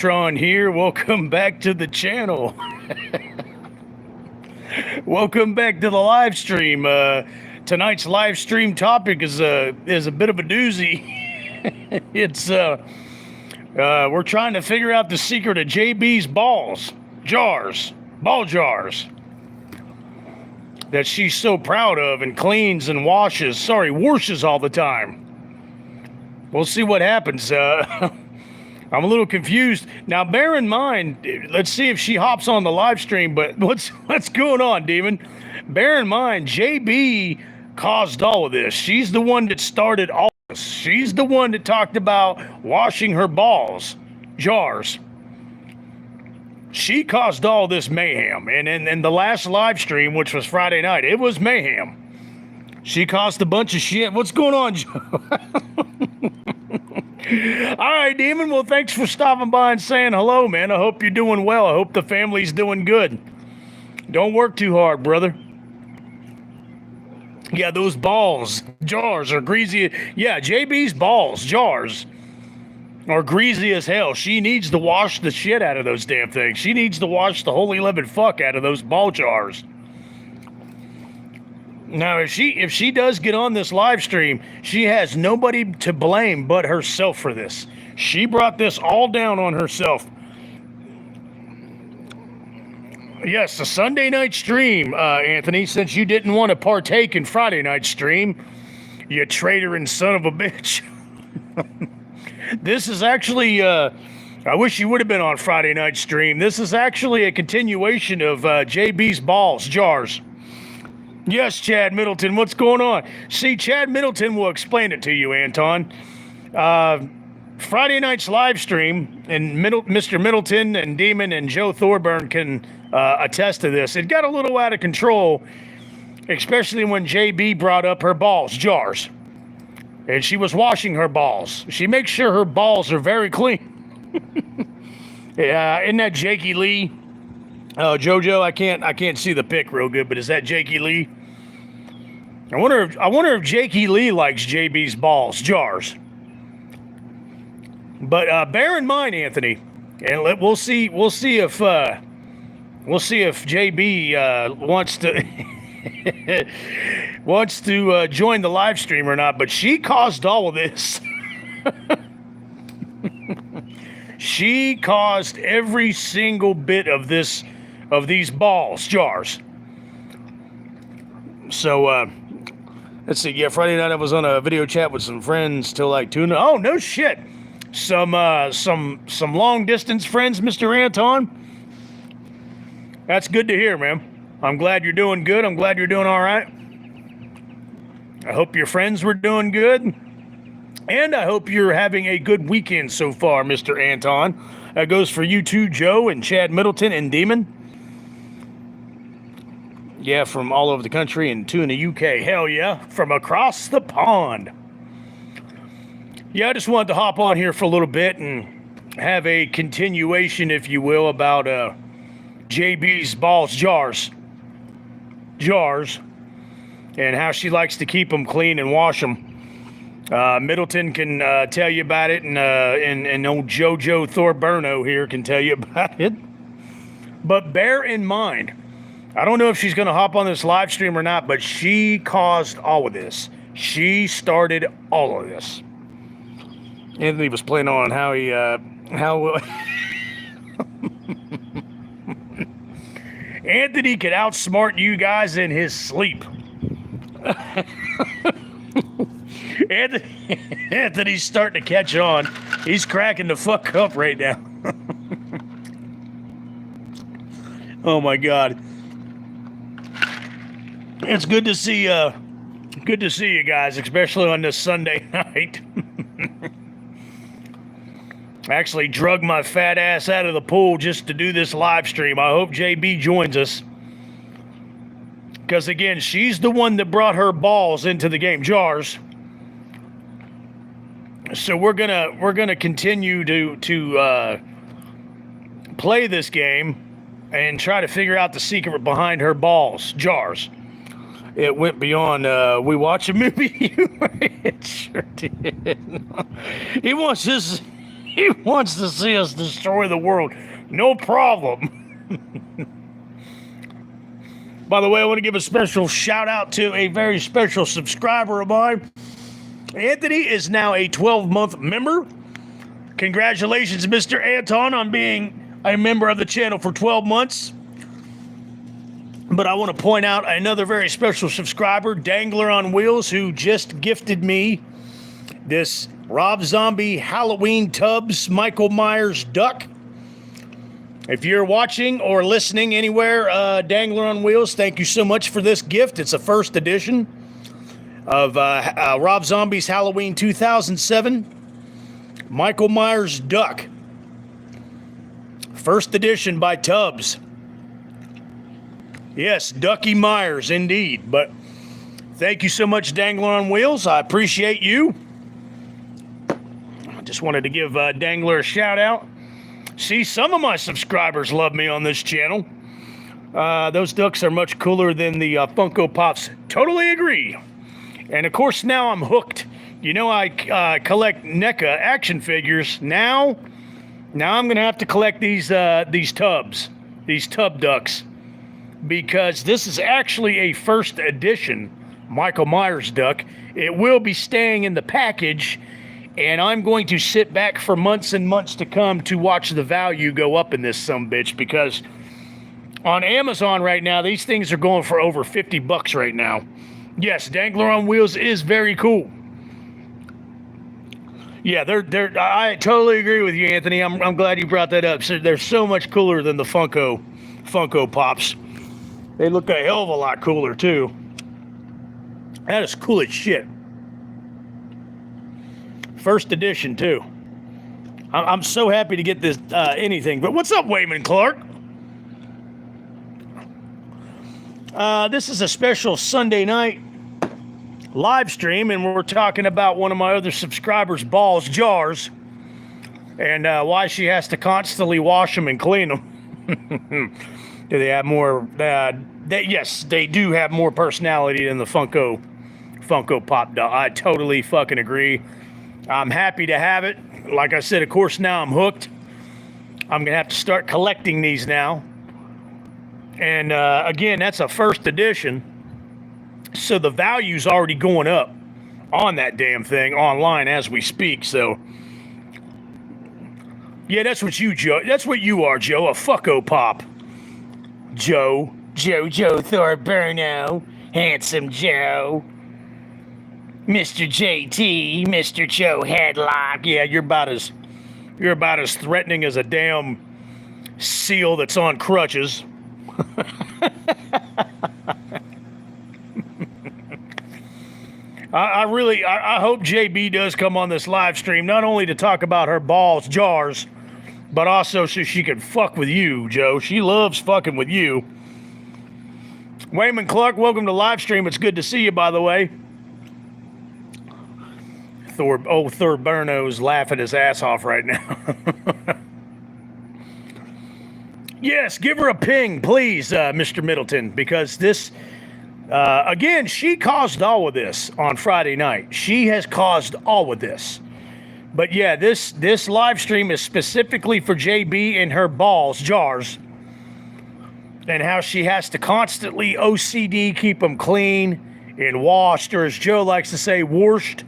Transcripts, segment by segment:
Tron here. Welcome back to the channel. Welcome back to the live stream. Tonight's live stream topic is a bit of a doozy. It's we're trying to figure out the secret of Jaybees ball jars that she's so proud of and cleans and washes all the time. We'll see what happens. I'm a little confused. Now, bear in mind, let's see if she hops on the live stream, but what's going on, Demon? Bear in mind, Jaybee caused all of this. She's the one that started all this. She's the one that talked about washing her jars. She caused all this mayhem. And in the last live stream, which was Friday night, it was mayhem. She caused a bunch of shit. What's going on, Joe? All right, Demon. Well, thanks for stopping by and saying hello, man. I hope you're doing well. I hope the family's doing good. Don't work too hard, brother. Yeah, those jars are greasy. Yeah, JB's jars are greasy as hell. She needs to wash the shit out of those damn things. She needs to wash the holy living fuck out of those ball jars. Now, if she does get on this live stream, she has nobody to blame but herself for this. She brought this all down on herself. Yes, a Sunday night stream, Anthony, since you didn't want to partake in Friday night stream, you traitor and son of a bitch. This is actually, I wish you would have been on Friday night stream. This is actually a continuation of JB's jars. Yes, Chad Middleton, what's going on? See, Chad Middleton will explain it to you, Anton. Friday night's live stream, and Mr. Middleton and Demon and Joe Thorburn can attest to this. It got a little out of control, especially when JB brought up her jars. And she was washing her balls. She makes sure her balls are very clean. Yeah, isn't that Jakey Lee? Oh, Jojo, I can't see the pic real good, but is that Jakey Lee? I wonder if Jakey Lee likes JB's jars. But bear in mind, Anthony, and we'll see if JB wants to join the live stream or not. But she caused all of this. She caused every single bit of these jars. So let's see. Yeah, Friday night I was on a video chat with some friends till like 2. Oh, no shit. Some long distance friends, Mr. Anton. That's good to hear, man. I'm glad you're doing good. I'm glad you're doing all right. I hope your friends were doing good. And I hope you're having a good weekend so far, Mr. Anton. That goes for you too, Joe and Chad Middleton and Demon. Yeah, from all over the country and two in the UK. Hell yeah, from across the pond. Yeah, I just wanted to hop on here for a little bit and have a continuation, if you will, about JB's jars, and how she likes to keep them clean and wash them. Middleton can tell you about it, and old Jojo Thorburno here can tell you about it. But bear in mind, I don't know if she's going to hop on this live stream or not, but she caused all of this. She started all of this. Anthony was playing on how Anthony could outsmart you guys in his sleep. Anthony's starting to catch on. He's cracking the fuck up right now. Oh my God. It's good to see you guys, especially on this Sunday night. I actually drug my fat ass out of the pool just to do this live stream. I hope JB joins us. Because again, she's the one that brought her balls into the game, jars. So we're gonna continue to play this game and try to figure out the secret behind her jars. It went beyond we watch a movie. It sure did. He wants this. He wants to see us destroy the world. No problem. By the way, I want to give a special shout out to a very special subscriber of mine. Anthony is now a 12-month member. Congratulations, Mr. Anton, on being a member of the channel for 12 months. But I want to point out another very special subscriber, Dangler on Wheels, who just gifted me this Rob Zombie Halloween Tubbs Michael Myers duck. If you're watching or listening anywhere, Dangler on Wheels, thank you so much for this gift. It's a first edition of Rob Zombie's Halloween 2007 Michael Myers duck. First edition by Tubbs. Yes, Ducky Myers, indeed. But thank you so much, Dangler on Wheels. I appreciate you. I just wanted to give Dangler a shout out. See, some of my subscribers love me on this channel. Those ducks are much cooler than the Funko Pops. Totally agree. And of course, now I'm hooked. You know, I collect NECA action figures. Now I'm gonna have to collect these tubs, these tub ducks, because this is actually a first edition Michael Myers duck. It will be staying in the package, and I'm going to sit back for months and months to come to watch the value go up in this sumbitch, because on Amazon right now, these things are going for over $50 right now. Yes, Dangler on Wheels is very cool. Yeah, I totally agree with you, Anthony. I'm glad you brought that up. So they're so much cooler than the Funko Pops. They look a hell of a lot cooler too. That is cool as shit. First edition too. I'm so happy to get this anything. But what's up, Wayman Clark? This is a special Sunday night live stream, and we're talking about one of my other subscribers' balls jars, and why she has to constantly wash them and clean them. Do they have more? Yes, they do have more personality than the Funko Pop doll. I totally fucking agree. I'm happy to have it. Like I said, of course, now I'm hooked. I'm gonna have to start collecting these now. And again, that's a first edition, so the value's already going up on that damn thing online as we speak. So yeah, that's what you, Joe. That's what you are, Joe. A Funko Pop. Joe Thorburno, handsome Joe, Mr. JT, Mr. Joe Headlock. Yeah, you're about as threatening as a damn seal that's on crutches. I hope Jaybee does come on this live stream, not only to talk about her balls jars, but also so she can fuck with you, Joe. She loves fucking with you. Wayman Clark, welcome to live stream. It's good to see you, by the way. Thor Burno's laughing his ass off right now. Yes, give her a ping, please, Mr. Middleton, because this, again, she caused all of this on Friday night. She has caused all of this. But yeah, this live stream is specifically for JB and her balls jars, and how she has to constantly OCD keep them clean and washed, or as Joe likes to say, washed.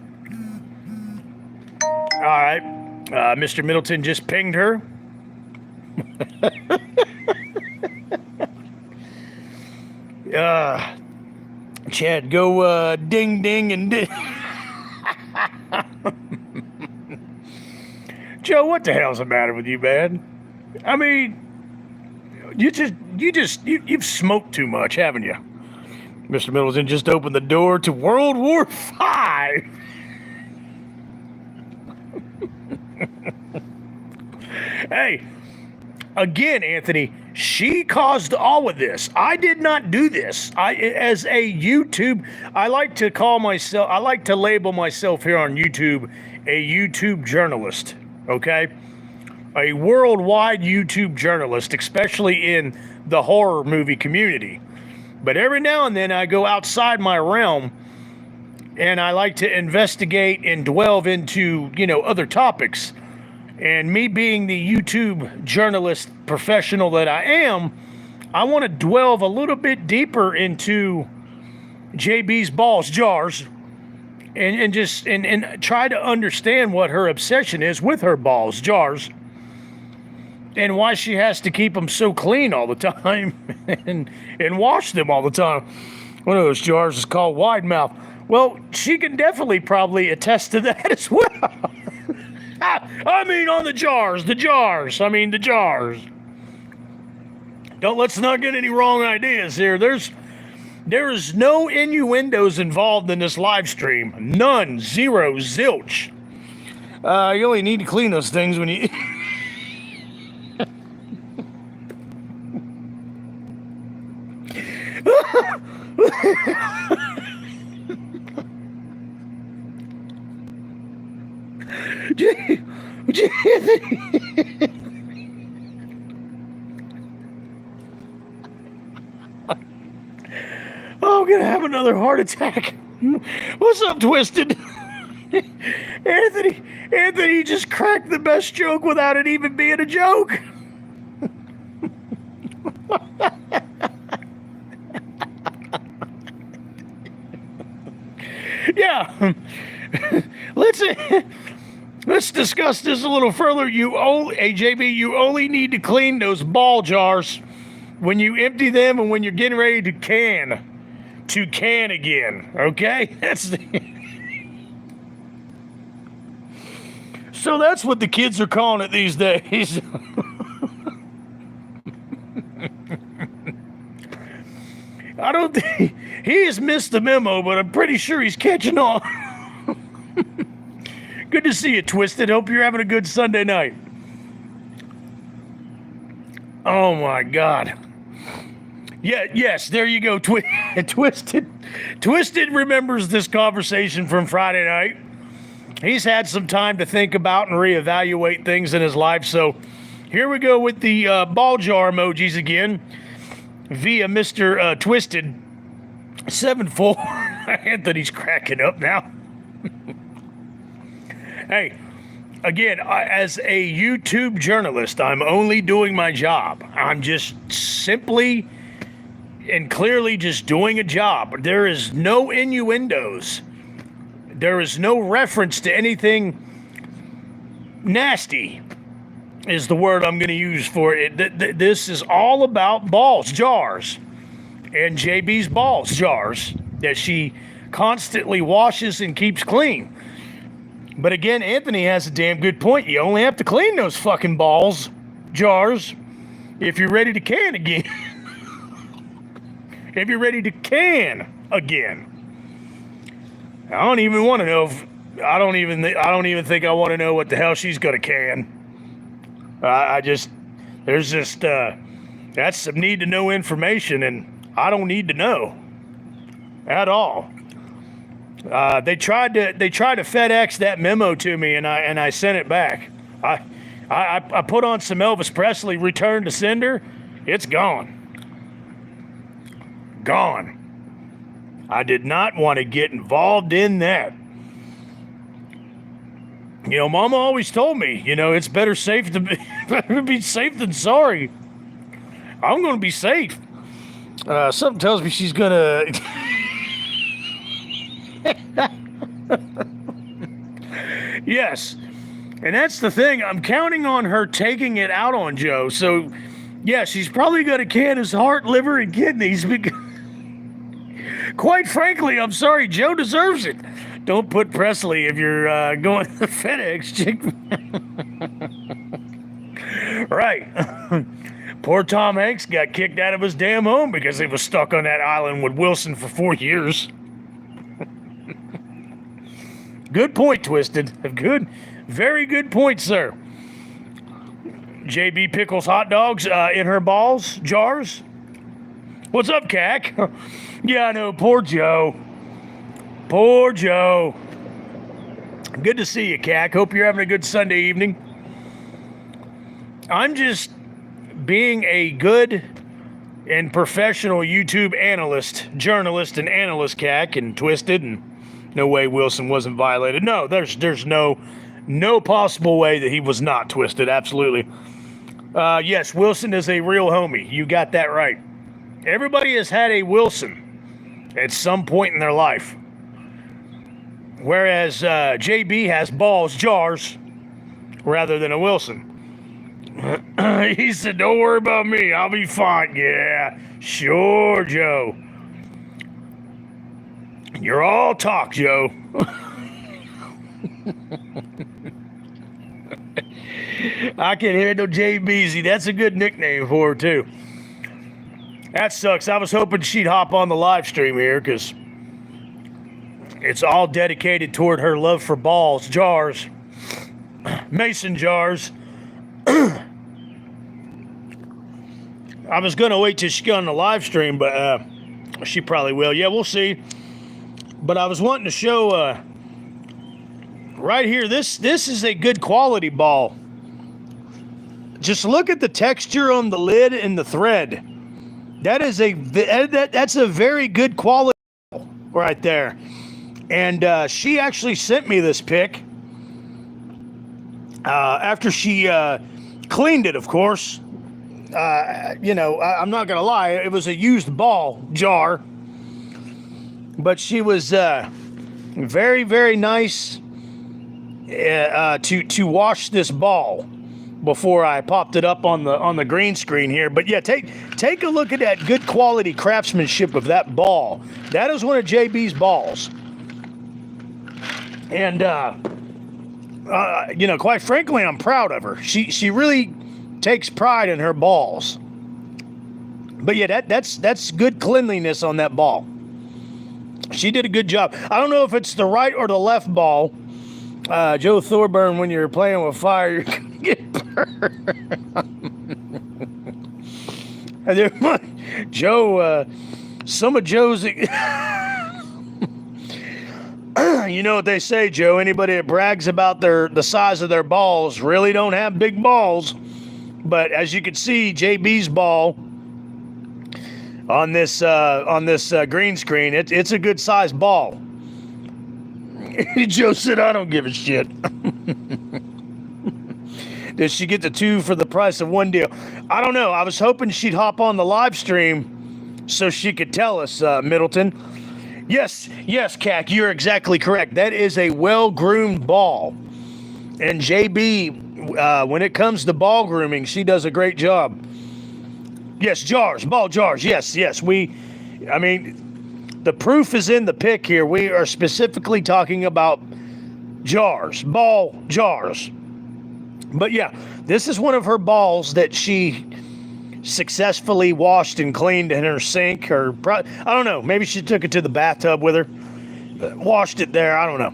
All right, Mr. Middleton just pinged her. Chad, go ding ding and ding. Joe, what the hell's the matter with you, man? I mean, you've smoked too much, haven't you? Mr. Middleton just opened the door to World War V. Hey, again, Anthony, she caused all of this. I did not do this. As a YouTube, I like to label myself here on YouTube a YouTube journalist. Okay, a worldwide YouTube journalist, especially in the horror movie community. But every now and then I go outside my realm, and I like to investigate and delve into, other topics. And me being the YouTube journalist professional that I am, I want to delve a little bit deeper into Jaybee's balls jars and just try to understand what her obsession is with her balls jars and why she has to keep them so clean all the time and wash them all the time. One of those jars is called Wide Mouth. Well, she can definitely probably attest to that as well. I mean, on the jars. The jars. Let's not get any wrong ideas here. There is no innuendos involved in this live stream. None. Zero. Zilch. You only need to clean those things when you... Oh, I'm gonna have another heart attack. What's up, Twisted? Anthony just cracked the best joke without it even being a joke. Yeah. Let's discuss this a little further. Jaybee, you only need to clean those ball jars when you empty them and when you're getting ready to can. To can again, okay? So that's what the kids are calling it these days. I don't think he has missed the memo, but I'm pretty sure he's catching on. Good to see you, Twisted. Hope you're having a good Sunday night. Oh my God. Yeah, yes, there you go. Twisted remembers this conversation from Friday night. He's had some time to think about and reevaluate things in his life. So here we go with the ball jar emojis again via Mr. Twisted 74. Anthony's cracking up now. Hey, again, as a YouTube journalist, I'm only doing my job. I'm just simply and clearly just doing a job. There is no innuendos. There is no reference to anything nasty is the word I'm going to use for it. This is all about balls jars and Jaybee's balls jars that she constantly washes and keeps clean. But again, Anthony has a damn good point. You only have to clean those fucking balls jars if you're ready to can again. If you're ready to can again. I don't even want to know if I don't even think I want to know what the hell she's gonna can. That's some need to know information, and I don't need to know at all. They tried to FedEx that memo to me, and I sent it back. I put on some Elvis Presley return to sender. It's gone. Gone. I did not want to get involved in that. You know, Mama always told me, it's better be safe than sorry. I'm going to be safe. Something tells me she's going to... Yes. And that's the thing. I'm counting on her taking it out on Joe. So, yeah, she's probably going to can his heart, liver, and kidneys because... Quite frankly, I'm sorry, Joe deserves it. Don't put Presley if you're going to the FedEx chick. Right. Poor Tom Hanks got kicked out of his damn home because he was stuck on that island with Wilson for 4 years. Good point, Twisted. Very good point, sir. Jaybee pickles hot dogs in her balls jars. What's up, Cac? Yeah, I know. Poor Joe. Poor Joe. Good to see you, Cac. Hope you're having a good Sunday evening. I'm just being a good and professional YouTube journalist and analyst, Cac, and Twisted, and no way Wilson wasn't violated. No, there's no No possible way that he was not twisted. Absolutely. Yes, Wilson is a real homie. You got that right. Everybody has had a Wilson at some point in their life. Whereas Jaybee has balls, jars, rather than a Wilson. He said, don't worry about me. I'll be fine. Yeah, sure, Joe. You're all talk, Joe. I can handle Jaybees. That's a good nickname for her, too. That sucks. I was hoping she'd hop on the live stream here because it's all dedicated toward her love for balls, jars, mason jars. I was going to wait till she got on the live stream, but she probably will. Yeah, we'll see. But I was wanting to show right here, this is a good quality ball. Just look at the texture on the lid and the thread. That's a very good quality ball right there. And she actually sent me this pic after she cleaned it, of course. I'm not going to lie, it was a used ball jar. But she was very, very nice to wash this ball before I popped it up on the green screen here. But yeah, take a look at that good quality craftsmanship of that ball. That is one of Jaybee's balls. And quite frankly, I'm proud of her. She really takes pride in her balls. But yeah, that's good cleanliness on that ball. She did a good job. I don't know if it's the right or the left ball. Joe Thorburn, when you're playing with fire, you're gonna get burned. Joe, some of Joe's. You know what they say, Joe? Anybody that brags about the size of their balls really don't have big balls. But as you can see, JB's ball on this green screen, it's a good sized ball. Joe said, "I don't give a shit." Did she get the two for the price of one deal? I don't know. I was hoping she'd hop on the live stream so she could tell us, Middleton. Yes, Cac, you're exactly correct. That is a well-groomed ball. And JB, when it comes to ball grooming, she does a great job. Yes, ball jars. Yes. The proof is in the pic here. We are specifically talking about jars, ball jars. But yeah, this is one of her balls that she successfully washed and cleaned in her sink, or I don't know, maybe she took it to the bathtub with her, washed it there, I don't know.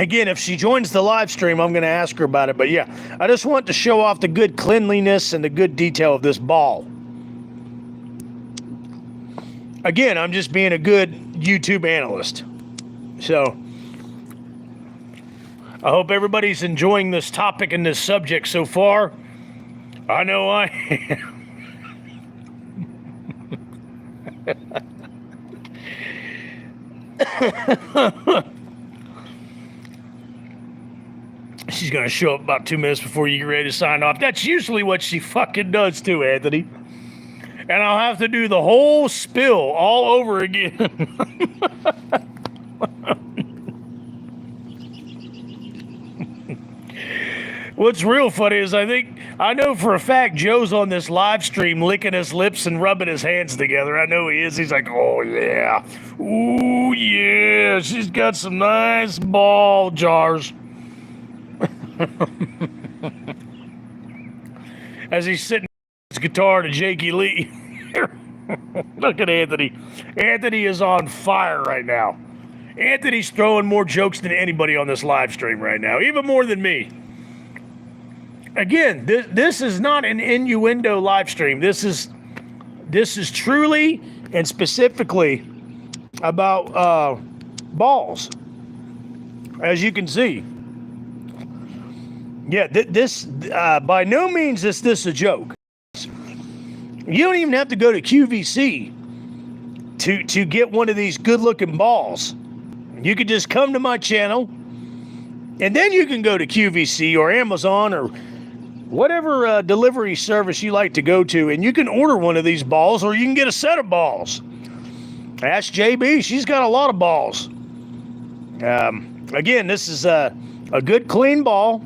Again, if she joins the live stream, I'm going to ask her about it. But yeah, I just want to show off the good cleanliness and the good detail of this ball. Again, I'm just being a good YouTube analyst. So I hope everybody's enjoying this topic and this subject so far. I know I am. She's going to show up about 2 minutes before you get ready to sign off. That's usually what she fucking does too, Anthony. And I'll have to do the whole spill all over again. What's real funny is I know for a fact Joe's on this live stream licking his lips and rubbing his hands together. I know he is. He's like, oh yeah. Ooh yeah. She's got some nice ball jars. As he's sitting his guitar to Jakey Lee. Look at Anthony. Anthony is on fire right now. Anthony's throwing more jokes than anybody on this live stream right now, even more than me. Again, this is not an innuendo live stream. This is truly and specifically about balls, as you can see. Yeah, this by no means is this a joke. You don't even have to go to QVC to get one of these good-looking balls. You could just come to my channel And then you can go to QVC or Amazon or whatever delivery service you like to go to, and you can order one of these balls, or you can get a set of balls. Ask Jaybee. She's got a lot of balls. Again, this is a good clean ball.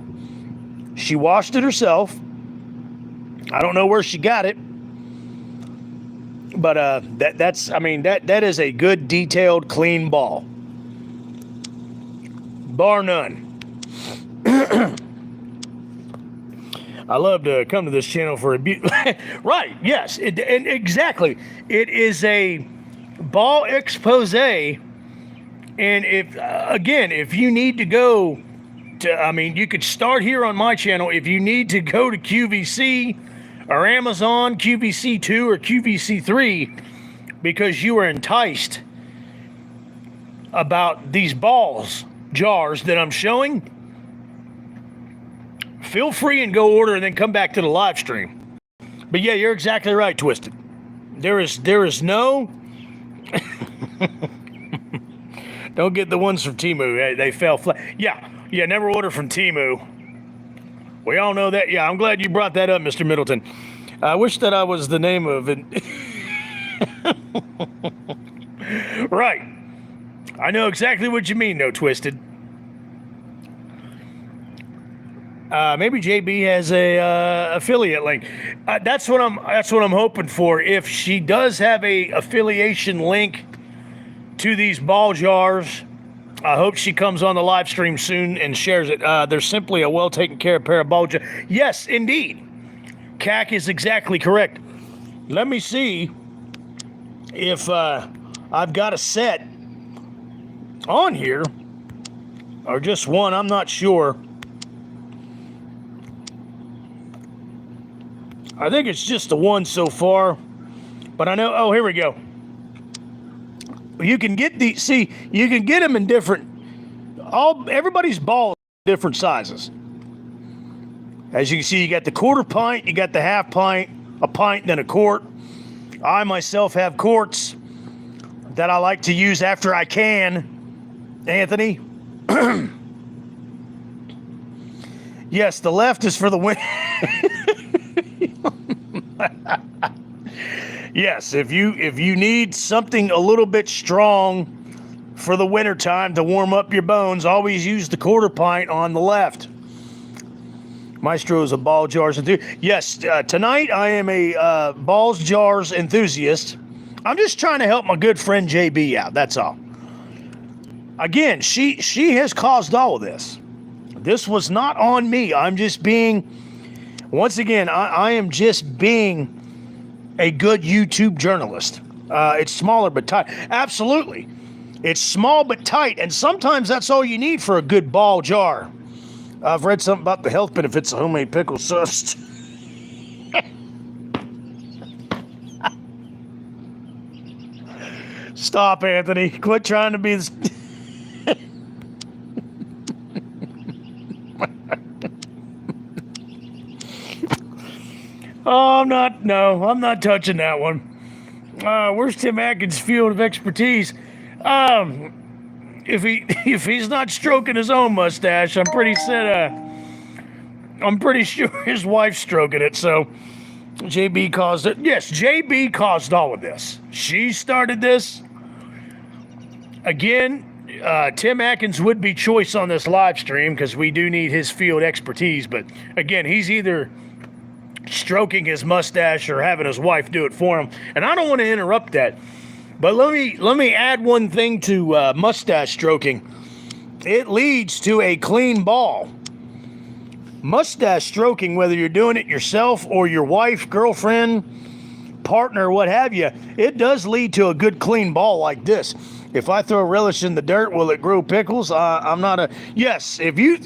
She washed it herself. I don't know where she got it, but that is a good, detailed, clean ball, bar none. I love to come to this channel for a right? Yes, and exactly. It is a ball expose, and if you need to go to, you could start here on my channel. If you need to go to QVC or Amazon, QVC 2 or QVC 3, because you are enticed about these balls jars that I'm showing, feel free and go order and then come back to the live stream. But yeah, you're exactly right, Twisted. There is no don't get the ones from Temu. They fell flat. Yeah, never order from Temu. We all know that. Yeah, I'm glad you brought that up, Mr. Middleton. I wish that I was the name of it. Right. I know exactly what you mean, though, Twisted. Maybe JB has a affiliate link. That's what I'm hoping for. If she does have a affiliation link to these ball jars, I hope she comes on the live stream soon and shares it. They're simply a well taken care of pair of ball jars. Yes, indeed. CAC is exactly correct. Let me see if I've got a set on here or just one. I'm not sure. I think it's just the one so far, but I know. Oh, here we go. You can get you can get them in different. Everybody's balls different sizes. As you can see, you got the quarter pint, you got the half pint, a pint, then a quart. I myself have quarts that I like to use after I can. Anthony. Yes, the left is for the win. Yes, if you need something a little bit strong for the winter time to warm up your bones, always use the quarter pint on the left. Maestro is a ball jars enthusiast. Yes, tonight I am a balls jars enthusiast. I'm just trying to help my good friend JB out. That's all. Again, she has caused all of this. This was not on me. I'm just being. Once again, I am just being a good YouTube journalist. It's smaller but tight. Absolutely. It's small but tight, and sometimes that's all you need for a good ball jar. I've read something about the health benefits of homemade pickle sauce. Stop, Anthony. Quit trying to be... Oh, I'm not touching that one. Where's Tim Atkins' field of expertise? If he's not stroking his own mustache, I'm pretty sure his wife's stroking it. So JB caused it. Yes, JB caused all of this. She started this. Again, Tim Atkins would be choice on this live stream because we do need his field expertise. But again, he's either stroking his mustache or having his wife do it for him, and I don't want to interrupt that. But let me add one thing to mustache stroking. It leads to a clean ball. Mustache stroking, whether you're doing it yourself or your wife, girlfriend, partner, what have you, it does lead to a good clean ball like this. If I throw relish in the dirt, will it grow pickles? I'm not a... Yes, if you...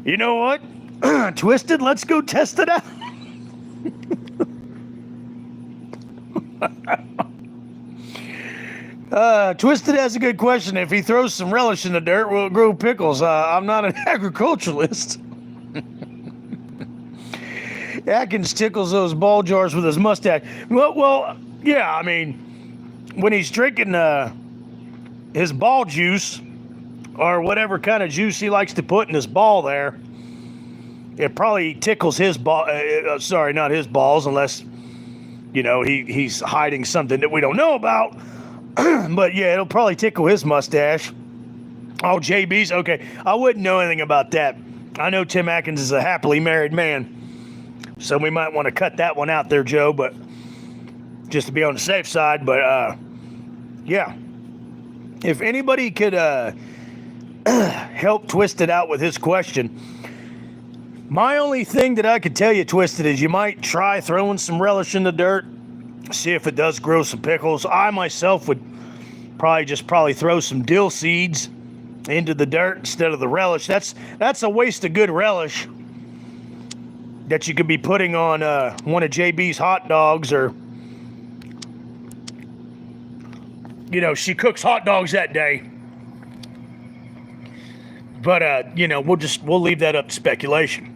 You know what? Twisted, let's go test it out. Twisted has a good question. If he throws some relish in the dirt, will it grow pickles? I'm not an agriculturalist. Atkins tickles those ball jars with his mustache. Well, yeah, when he's drinking his ball juice, or whatever kind of juice he likes to put in his ball there, it probably tickles his ball. Sorry, not his balls, unless, he's hiding something that we don't know about. But yeah, it'll probably tickle his mustache. Oh, Jaybees? Okay, I wouldn't know anything about that. I know Tim Atkins is a happily married man, so we might want to cut that one out there, Joe, but just to be on the safe side. But yeah, if anybody could help Twisted out with his question, my only thing that I could tell you, Twisted, is you might try throwing some relish in the dirt, see if it does grow some pickles. I myself would probably throw some dill seeds into the dirt instead of the relish. That's a waste of good relish that you could be putting on one of Jaybee's hot dogs, or she cooks hot dogs that day. But we'll leave that up to speculation.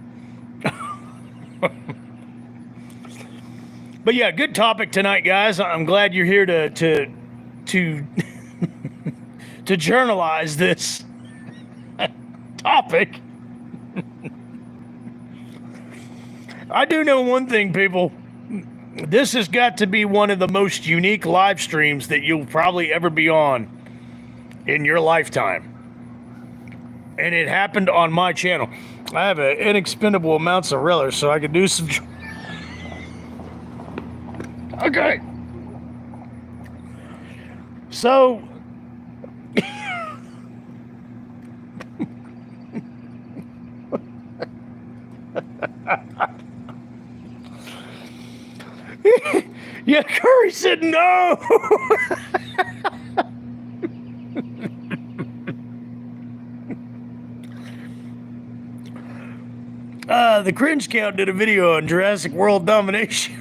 But yeah, good topic tonight, guys. I'm glad you're here to to journalize this topic. I do know one thing, people. This has got to be one of the most unique live streams that you'll probably ever be on in your lifetime. And it happened on my channel. I have inexpendable amounts of relish, so I could do some... Okay. So... Yeah, Curry said no! The Cringe Count did a video on Jurassic World Domination.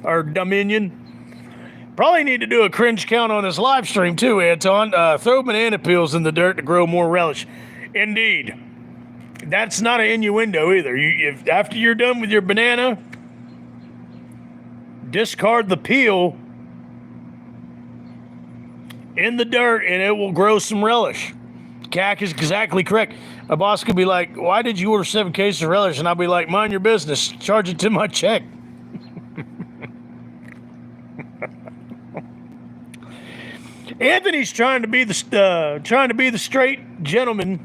Or Dominion. Probably need to do a Cringe Count on his live stream too, Anton. Throw banana peels in the dirt to grow more relish. Indeed. That's not an innuendo either. If after you're done with your banana, discard the peel in the dirt and it will grow some relish. Cack is exactly correct. My boss could be like, why did you order 7 cases of relish? And I'll be like, mind your business. Charge it to my check. Anthony's trying to be the straight gentleman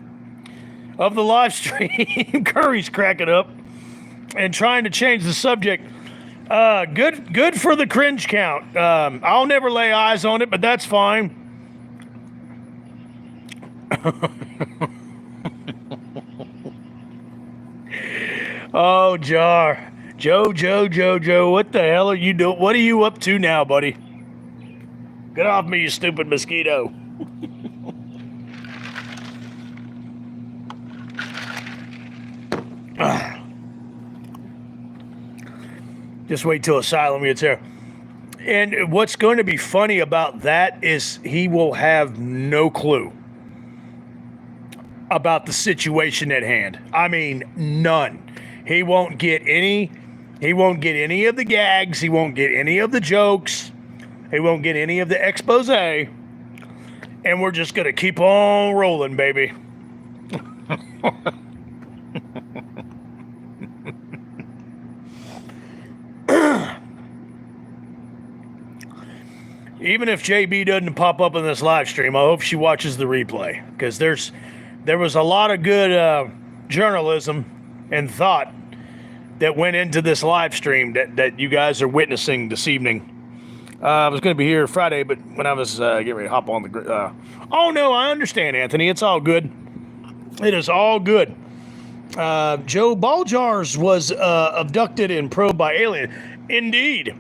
of the live stream. Curry's cracking up and trying to change the subject. Good for the Cringe Count. I'll never lay eyes on it, but that's fine. Oh, Joe, what the hell are you doing? What are you up to now, buddy? Get off me, you stupid mosquito. Just wait till Asylum gets here. And what's going to be funny about that is he will have no clue about the situation at hand. I mean, none. He won't get any of the gags. He won't get any of the jokes. He won't get any of the expose. And we're just going to keep on rolling, baby. Even if Jaybee doesn't pop up in this live stream, I hope she watches the replay, because there was a lot of good journalism and thought that went into this live stream that you guys are witnessing this evening. I was going to be here Friday, but when I was getting ready to hop on the... oh, no, I understand, Anthony. It's all good. It is all good. Joe Balljars was abducted and probed by alien. Indeed.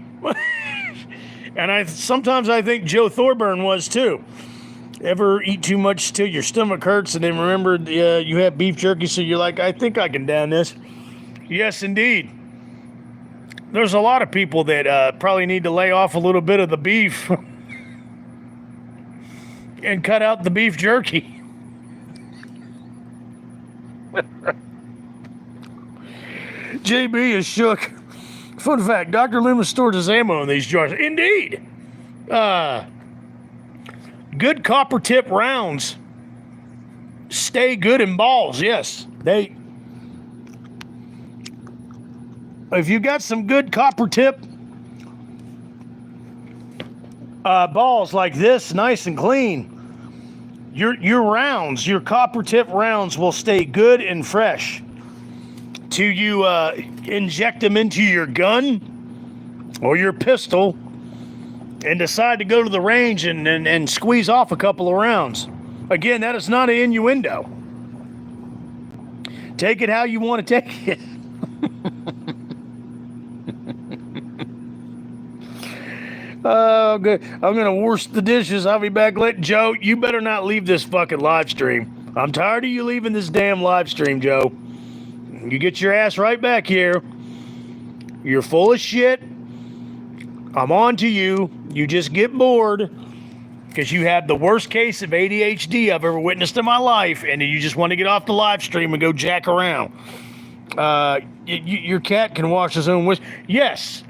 And sometimes I think Joe Thorburn was too. Ever eat too much till your stomach hurts and then remember you had beef jerky, so you're like, I think I can down this. Yes, indeed. There's a lot of people that probably need to lay off a little bit of the beef and cut out the beef jerky. JB is shook. Fun fact, Dr. Loomis stored his ammo in these jars. Indeed. Good copper tip rounds stay good in balls. Yes, if you got some good copper tip balls like this, nice and clean, your rounds, your copper tip rounds will stay good and fresh till you inject them into your gun or your pistol and decide to go to the range and squeeze off a couple of rounds. Again, that is not an innuendo. Take it how you want to take it. Oh, good. I'm going to wash the dishes. I'll be back late. Joe, you better not leave this fucking live stream. I'm tired of you leaving this damn live stream, Joe. You get your ass right back here. You're full of shit. I'm on to you. You just get bored because you have the worst case of ADHD I've ever witnessed in my life, and you just want to get off the live stream and go jack around. Your cat can wash his own whiskers. Yes.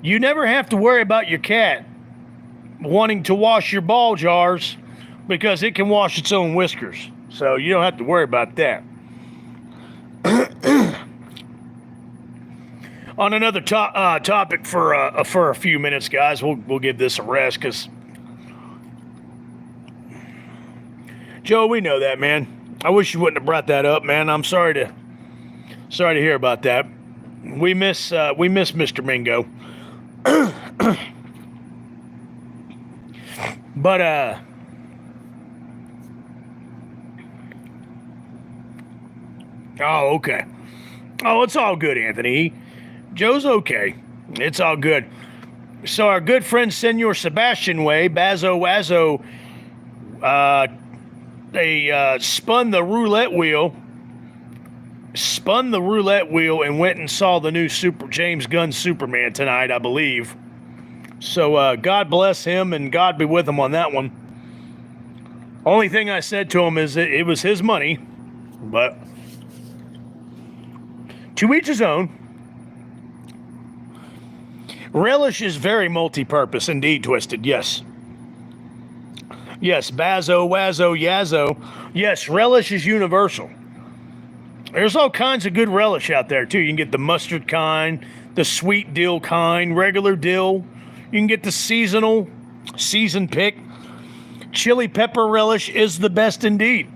You never have to worry about your cat wanting to wash your ball jars because it can wash its own whiskers. So you don't have to worry about that. On another topic for a few minutes, guys, we'll give this a rest because Joe, we know that, man. I wish you wouldn't have brought that up, man. I'm sorry to hear about that. We miss Mr. Mingo. But oh, okay. Oh, it's all good, Anthony. Joe's okay. It's all good. So our good friend Senor Sebastian Way, Bazo Wazzo, they spun the roulette wheel and went and saw the new James Gunn Superman tonight, I believe. So God bless him and God be with him on that one. Only thing I said to him is that it was his money, but to each his own. Relish is very multi-purpose indeed, Twisted, yes. Yes, Bazo, Wazzo, Yazzo. Yes, relish is universal. There's all kinds of good relish out there, too. You can get the mustard kind, the sweet dill kind, regular dill. You can get the seasoned pick. Chili pepper relish is the best indeed.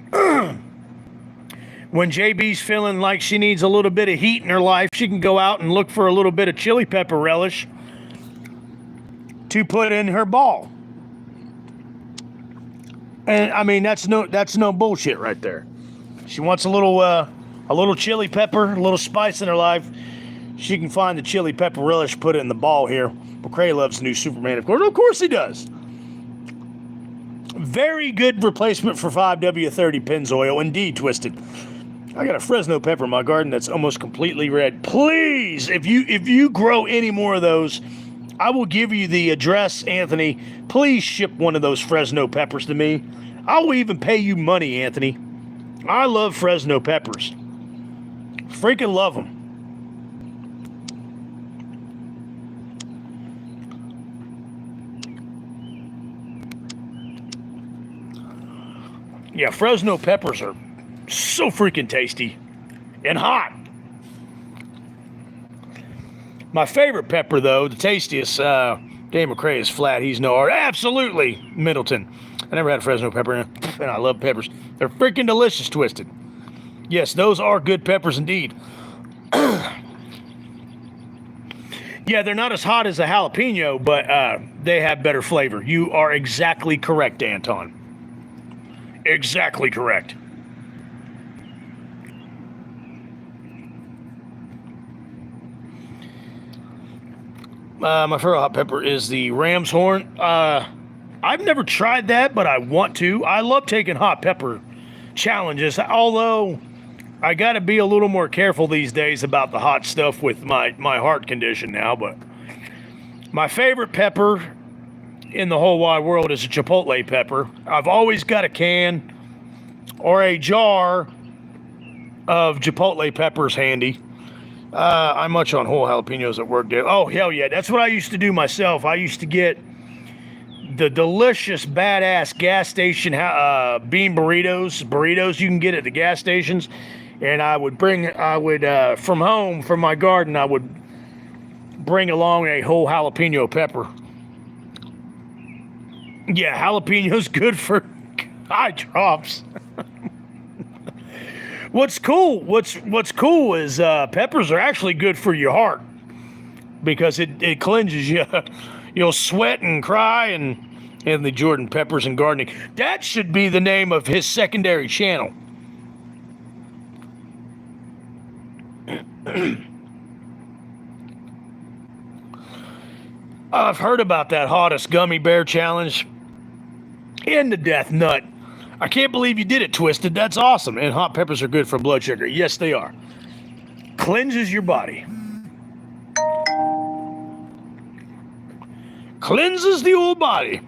When Jaybee's feeling like she needs a little bit of heat in her life, she can go out and look for a little bit of chili pepper relish to put in her ball. And I mean, that's no bullshit right there. She wants a little chili pepper, a little spice in her life. She can find the chili pepper relish, put it in the ball here. McCrae loves the new Superman, of course. Of course he does. Very good replacement for 5W30 Pennzoil, indeed, Twisted. I got a Fresno pepper in my garden that's almost completely red. Please, if you grow any more of those, I will give you the address, Anthony. Please ship one of those Fresno peppers to me. I will even pay you money, Anthony. I love Fresno peppers. Freaking love them. Yeah, Fresno peppers are so freaking tasty and hot. My favorite pepper, though, the tastiest, Dave McCrae is flat. He's no art. Absolutely, Middleton. I never had a Fresno pepper, and I love peppers. They're freaking delicious, Twisted. Yes, those are good peppers indeed. Yeah, they're not as hot as a jalapeno, but they have better flavor. You are exactly correct, Anton. Exactly correct. My favorite hot pepper is the Ram's Horn. I've never tried that, but I want to. I love taking hot pepper challenges, although I got to be a little more careful these days about the hot stuff with my heart condition now. But my favorite pepper in the whole wide world is a chipotle pepper. I've always got a can or a jar of chipotle peppers handy. I'm much on whole jalapenos at work, dude. Oh, hell yeah. That's what I used to do myself. I used to get the delicious, badass gas station bean burritos you can get at the gas stations. And I would from home, from my garden, I would bring along a whole jalapeno pepper. Yeah, jalapeno's good for eye drops. What's cool is peppers are actually good for your heart because it cleanses you. You'll sweat and cry and the Jordan Peppers and Gardening. That should be the name of his secondary channel. I've heard about that hottest gummy bear challenge and the death nut. I can't believe you did it, Twisted. That's awesome. And hot peppers are good for blood sugar. Yes, they are. Cleanses your body. Cleanses the old body.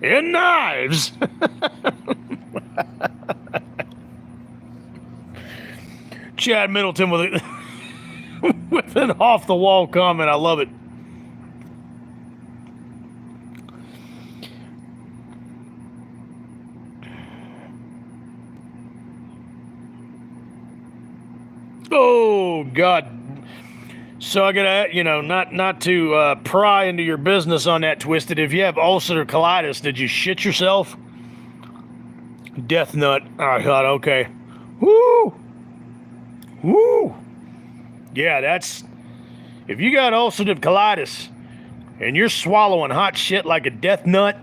And knives. Chad Middleton with with an off-the-wall comment. I love it. Oh, God. So I gotta, not to pry into your business on that, Twisted. If you have ulcerative colitis, did you shit yourself? Death nut. I thought, okay. Woo! Woo! Yeah, if you got ulcerative colitis and you're swallowing hot shit like a death nut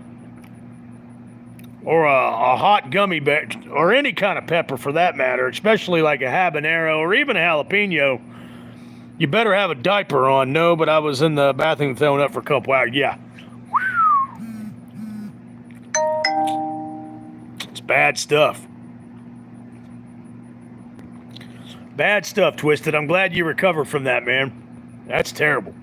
or a hot gummy bear or any kind of pepper for that matter, especially like a habanero or even a jalapeno, you better have a diaper on. No, but I was in the bathroom throwing up for a couple hours. Yeah. It's bad stuff. Bad stuff, Twisted. I'm glad you recovered from that, man. That's terrible.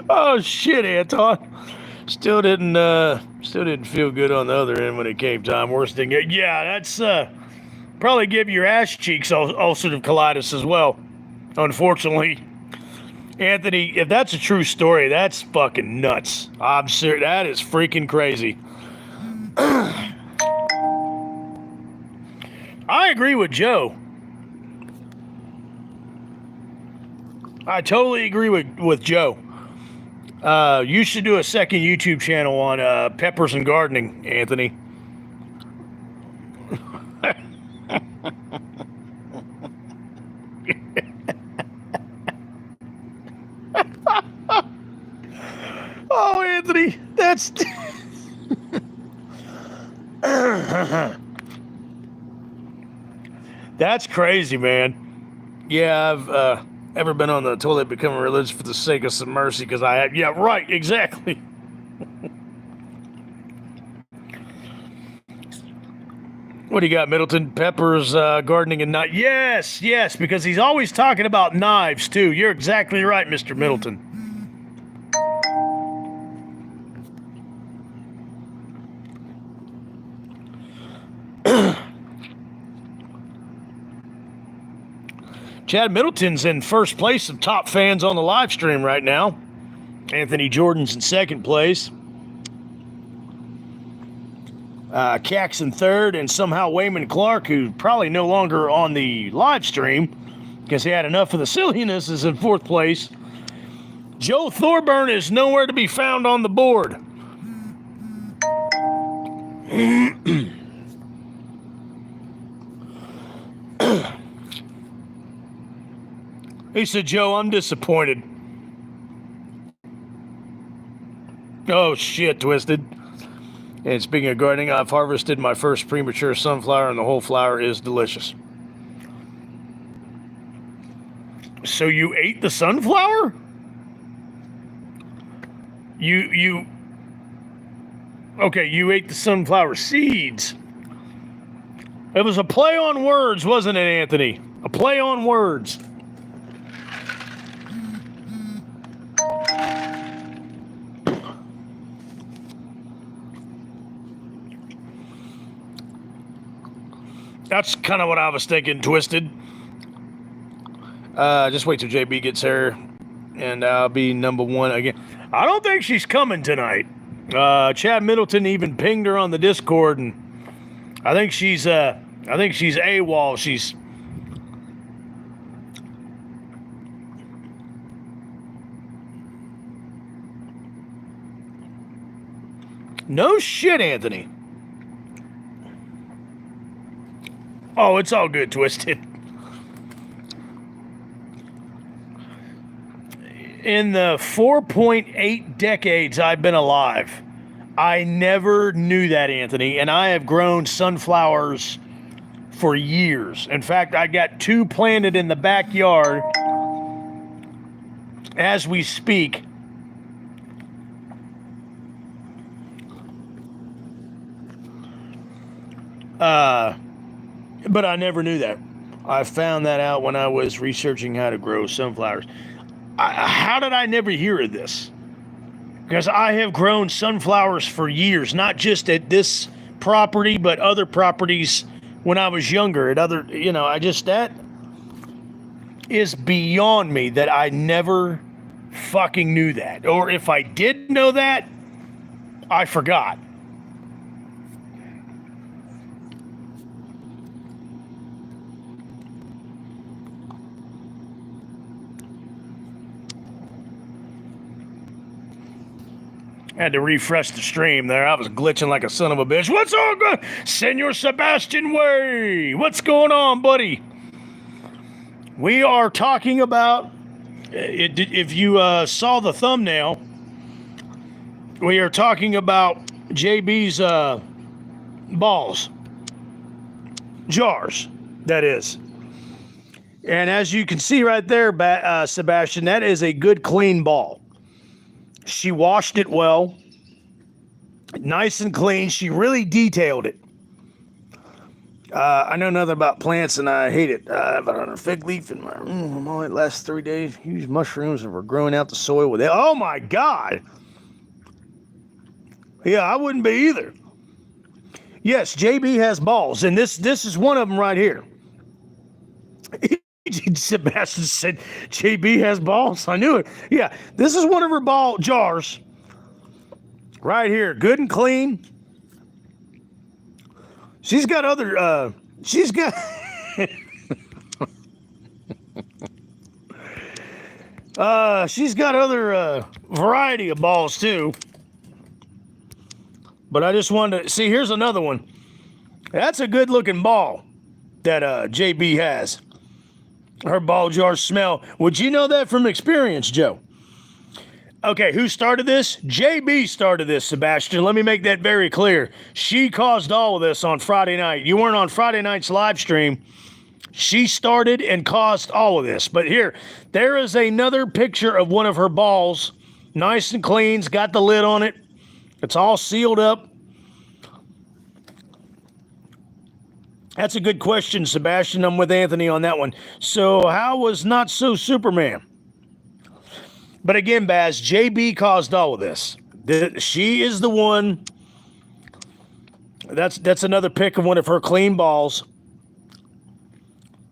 Oh shit, Anton. Still didn't feel good on the other end when it came time. Worst thing. Yeah, that's probably give your ass cheeks ulcerative colitis as well. Unfortunately. Anthony, if that's a true story, that's fucking nuts. I'm serious. That is freaking crazy. I agree with Joe. I totally agree with Joe. You should do a second YouTube channel on peppers and gardening, Anthony. Oh, Anthony, that's... That's crazy, man. Yeah, I've ever been on the toilet becoming religious for the sake of some mercy because I have... Yeah, right, exactly. What do you got, Middleton? Peppers, gardening, and knives. Yes, because he's always talking about knives, too. You're exactly right, Mr. Middleton. Chad Middleton's in first place of top fans on the live stream right now. Anthony Jordan's in second place. Cax in third, and somehow Wayman Clark, who's probably no longer on the live stream because he had enough of the silliness, is in fourth place. Joe Thorburn is nowhere to be found on the board. He said, Joe, I'm disappointed. Oh, shit, Twisted. And speaking of gardening, I've harvested my first premature sunflower, and the whole flower is delicious. So you ate the sunflower? Okay, you ate the sunflower seeds. It was a play on words, wasn't it, Anthony? A play on words. That's kind of what I was thinking, Twisted. Just wait till JB gets here, and I'll be number one again. I don't think she's coming tonight. Chad Middleton even pinged her on the Discord, and I think she's AWOL. She's no shit, Anthony. Oh, it's all good, Twisted. In the 4.8 decades I've been alive, I never knew that, Anthony, and I have grown sunflowers for years. In fact, I got 2 planted in the backyard as we speak. But I never knew that. I found that out when I was researching how to grow sunflowers. How did I never hear of this? Because I have grown sunflowers for years, not just at this property, but other properties when I was younger. At other, that is beyond me that I never fucking knew that. Or if I did know that, I forgot. Had to refresh the stream there. I was glitching like a son of a bitch. What's all good? Senor Sebastian Way. What's going on, buddy? We are talking about, if you saw the thumbnail, we are talking about Jaybees balls. Jars, that is. And as you can see right there, Sebastian, that is a good clean ball. She washed it well, nice and clean. She really detailed it. I know nothing about plants, and I hate it. But on a fig leaf in my room, all the last 3 days, huge mushrooms were growing out the soil with it. Oh my God! Yeah, I wouldn't be either. Yes, JB has balls, and this is one of them right here. Sebastian said, JB has balls. I knew it. Yeah, this is one of her ball jars. Right here. Good and clean. She's got other, she's got... she's got other variety of balls too. But I just wanted to... See, here's another one. That's a good looking ball that JB has. Her ball jars smell. Would you know that from experience, Joe? Okay, who started this? JB started this, Sebastian. Let me make that very clear. She caused all of this on Friday night. You weren't on Friday night's live stream. She started and caused all of this. But here, there is another picture of one of her balls. Nice and clean. It's got the lid on it. It's all sealed up. That's a good question, Sebastian. I'm with Anthony on that one. So how was Not So Superman? But again, Baz, JB caused all of this. She is the one. That's another pic of one of her clean balls.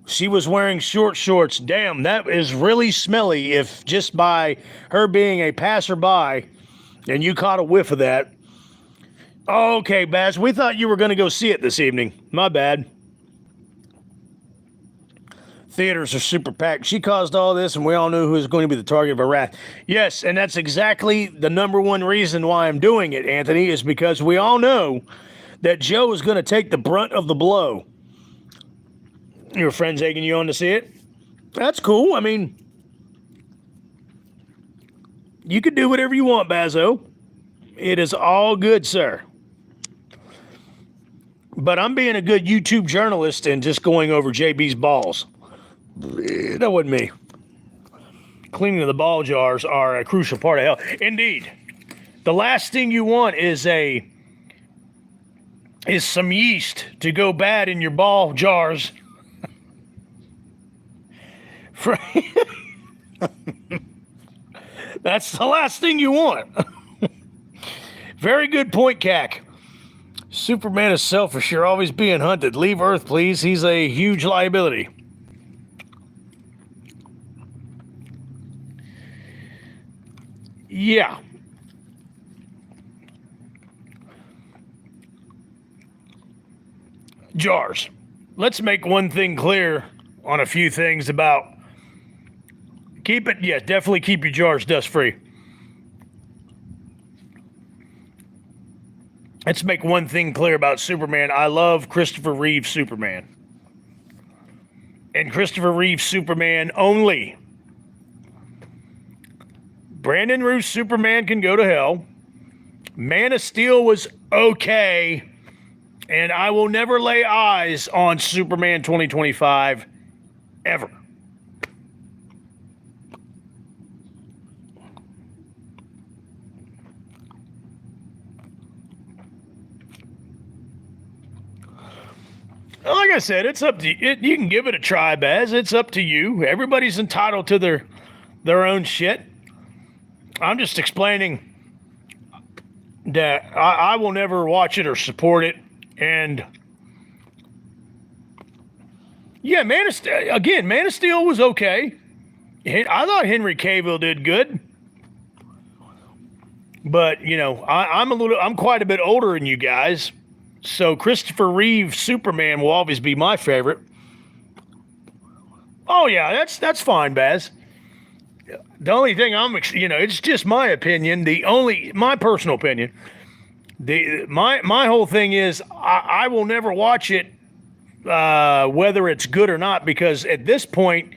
She was wearing short shorts. Damn, that is really smelly if just by her being a passerby and you caught a whiff of that. Okay, Baz, we thought you were going to go see it this evening. My bad. Theaters are super packed. She caused all this, and we all knew who was going to be the target of her wrath. Yes, and that's exactly the number one reason why I'm doing it, Anthony, is because we all know that Joe is going to take the brunt of the blow. Your friend's egging you on to see it? That's cool. I mean, you can do whatever you want, Bazo. It is all good, sir. But I'm being a good YouTube journalist and just going over JB's balls. That wasn't me. Cleaning of the ball jars are a crucial part of health. Indeed. The last thing you want is some yeast to go bad in your ball jars. That's the last thing you want. Very good point, Cac. Superman is selfish. You're always being hunted. Leave Earth, please. He's a huge liability. Yeah. Jars. Let's make one thing clear on a few things about keep it. Yeah, definitely keep your jars dust free. Let's make one thing clear about Superman. I love Christopher Reeve Superman. And Christopher Reeve Superman only. Brandon Routh Superman can go to hell. Man of Steel was okay. And I will never lay eyes on Superman 2025 ever. Like I said, it's up to you. You can give it a try, Baz. It's up to you. Everybody's entitled to their own shit. I'm just explaining that I will never watch it or support it. And yeah, Man of Steel was okay. I thought Henry Cavill did good. But, you know, I'm quite a bit older than you guys. So Christopher Reeve Superman will always be my favorite. Oh yeah, that's fine, Baz. The only thing it's just my opinion. My personal opinion. My whole thing is I will never watch it, whether it's good or not, because at this point,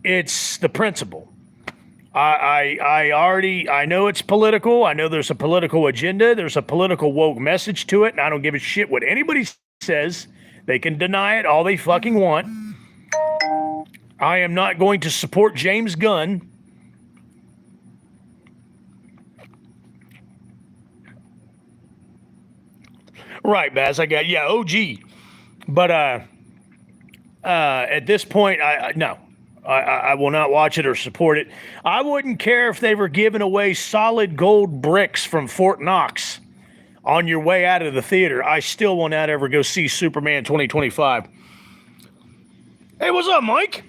it's the principle. I know it's political. I know there's a political agenda. There's a political woke message to it, and I don't give a shit what anybody says. They can deny it all they fucking want. I am not going to support James Gunn. Right, Baz. OG. But at this point, no. I will not watch it or support it. I wouldn't care if they were giving away solid gold bricks from Fort Knox on your way out of the theater. I still will not ever go see Superman 2025. Hey, what's up, Mike?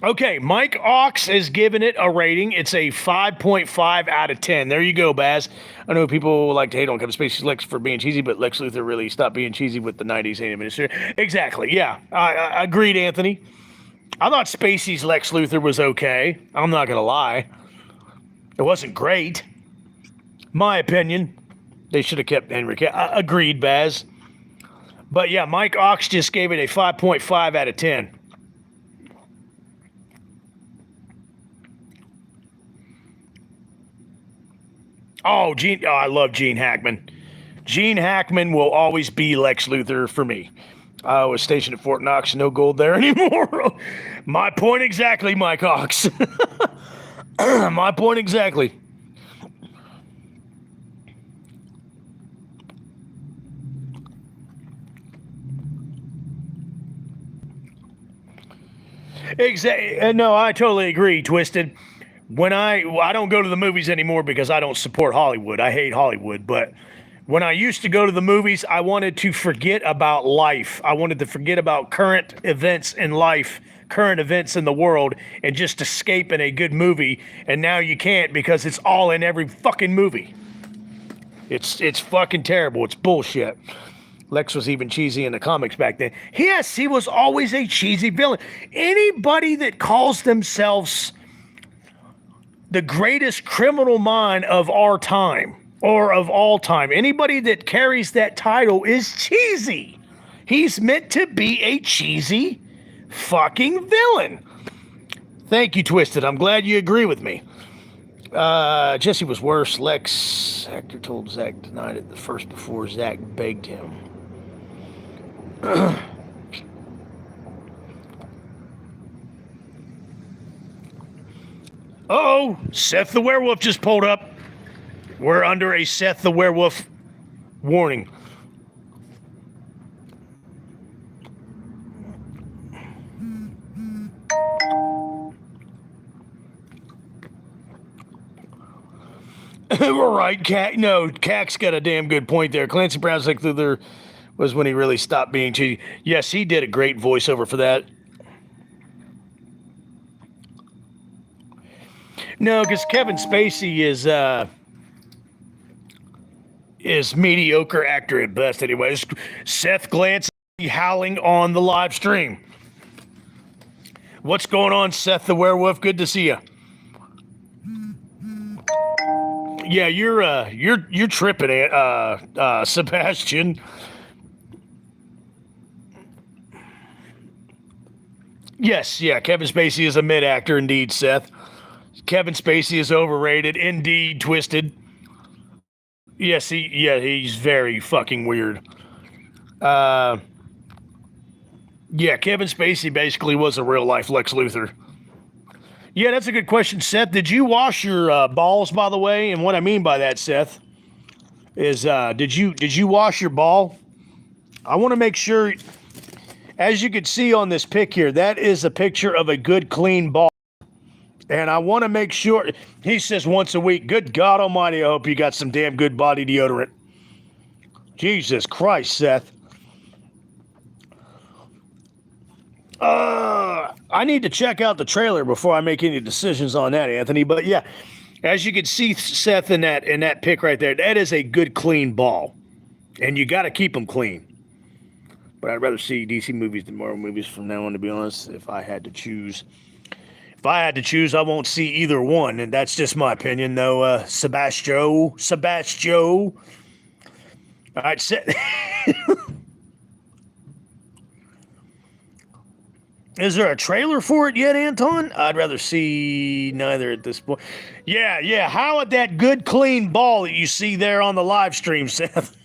Okay, Mike Ox has given it a rating. It's a 5.5 out of 10. There you go, Baz. I know people like to hate on Kevin Spacey's Lex for being cheesy, but Lex Luthor really stopped being cheesy with the 90s administration. Exactly, yeah. I agreed, Anthony. I thought Spacey's Lex Luthor was okay. I'm not going to lie. It wasn't great. My opinion. They should have kept Henry Cavill. Agreed, Baz. But yeah, Mike Ox just gave it a 5.5 out of 10. Oh, I love Gene Hackman. Gene Hackman will always be Lex Luthor for me. I was stationed at Fort Knox, no gold there anymore. My point exactly, Mike Ox. My point exactly. Exactly. No, I totally agree, Twisted. When I don't go to the movies anymore because I don't support Hollywood. I hate Hollywood, but when I used to go to the movies, I wanted to forget about life. I wanted to forget about current events in life, current events in the world, and just escape in a good movie. And now you can't because it's all in every fucking movie. It's fucking terrible. It's bullshit. Lex was even cheesy in the comics back then. Yes, he was always a cheesy villain. Anybody that calls themselves the greatest criminal mind of our time, or of all time, anybody that carries that title is cheesy. He's meant to be a cheesy fucking villain. Thank you, Twisted. I'm glad you agree with me. Jesse was worse. Hector told Zach denied it the first before Zach begged him. Uh-oh, Seth the Werewolf just pulled up. We're under a Seth the Werewolf warning. Right, Cac. No, Cac's got a damn good point there. Clancy Brown's like Luther was when he really stopped being cheesy. Yes, he did a great voiceover for that. No, because Kevin Spacey is mediocre actor at best. Anyways, Seth Glantz howling on the live stream. What's going on, Seth the Werewolf? Good to see you. Yeah, you're tripping, Sebastian. Yes, yeah, Kevin Spacey is a mid actor indeed, Seth. Kevin Spacey is overrated indeed, Twisted. Yes, he's very fucking weird. Yeah, Kevin Spacey basically was a real life Lex Luthor. Yeah, that's a good question, Seth. Did you wash your balls, by the way? And what I mean by that, Seth, is did you wash your ball? I want to make sure, as you can see on this pic here, that is a picture of a good clean ball. And I want to make sure, he says once a week. Good God Almighty, I hope you got some damn good body deodorant. Jesus Christ, Seth. I need to check out the trailer before I make any decisions on that, Anthony. But yeah, as you can see, Seth, in that pic right there, that is a good clean ball, and you got to keep them clean. But I'd rather see DC movies than Marvel movies from now on, to be honest. If I had to choose, I won't see either one, and that's just my opinion, though. Sebastio. All right, Seth. Is there a trailer for it yet, Anton? I'd rather see neither at this point. Yeah. How about that good, clean ball that you see there on the live stream, Seth?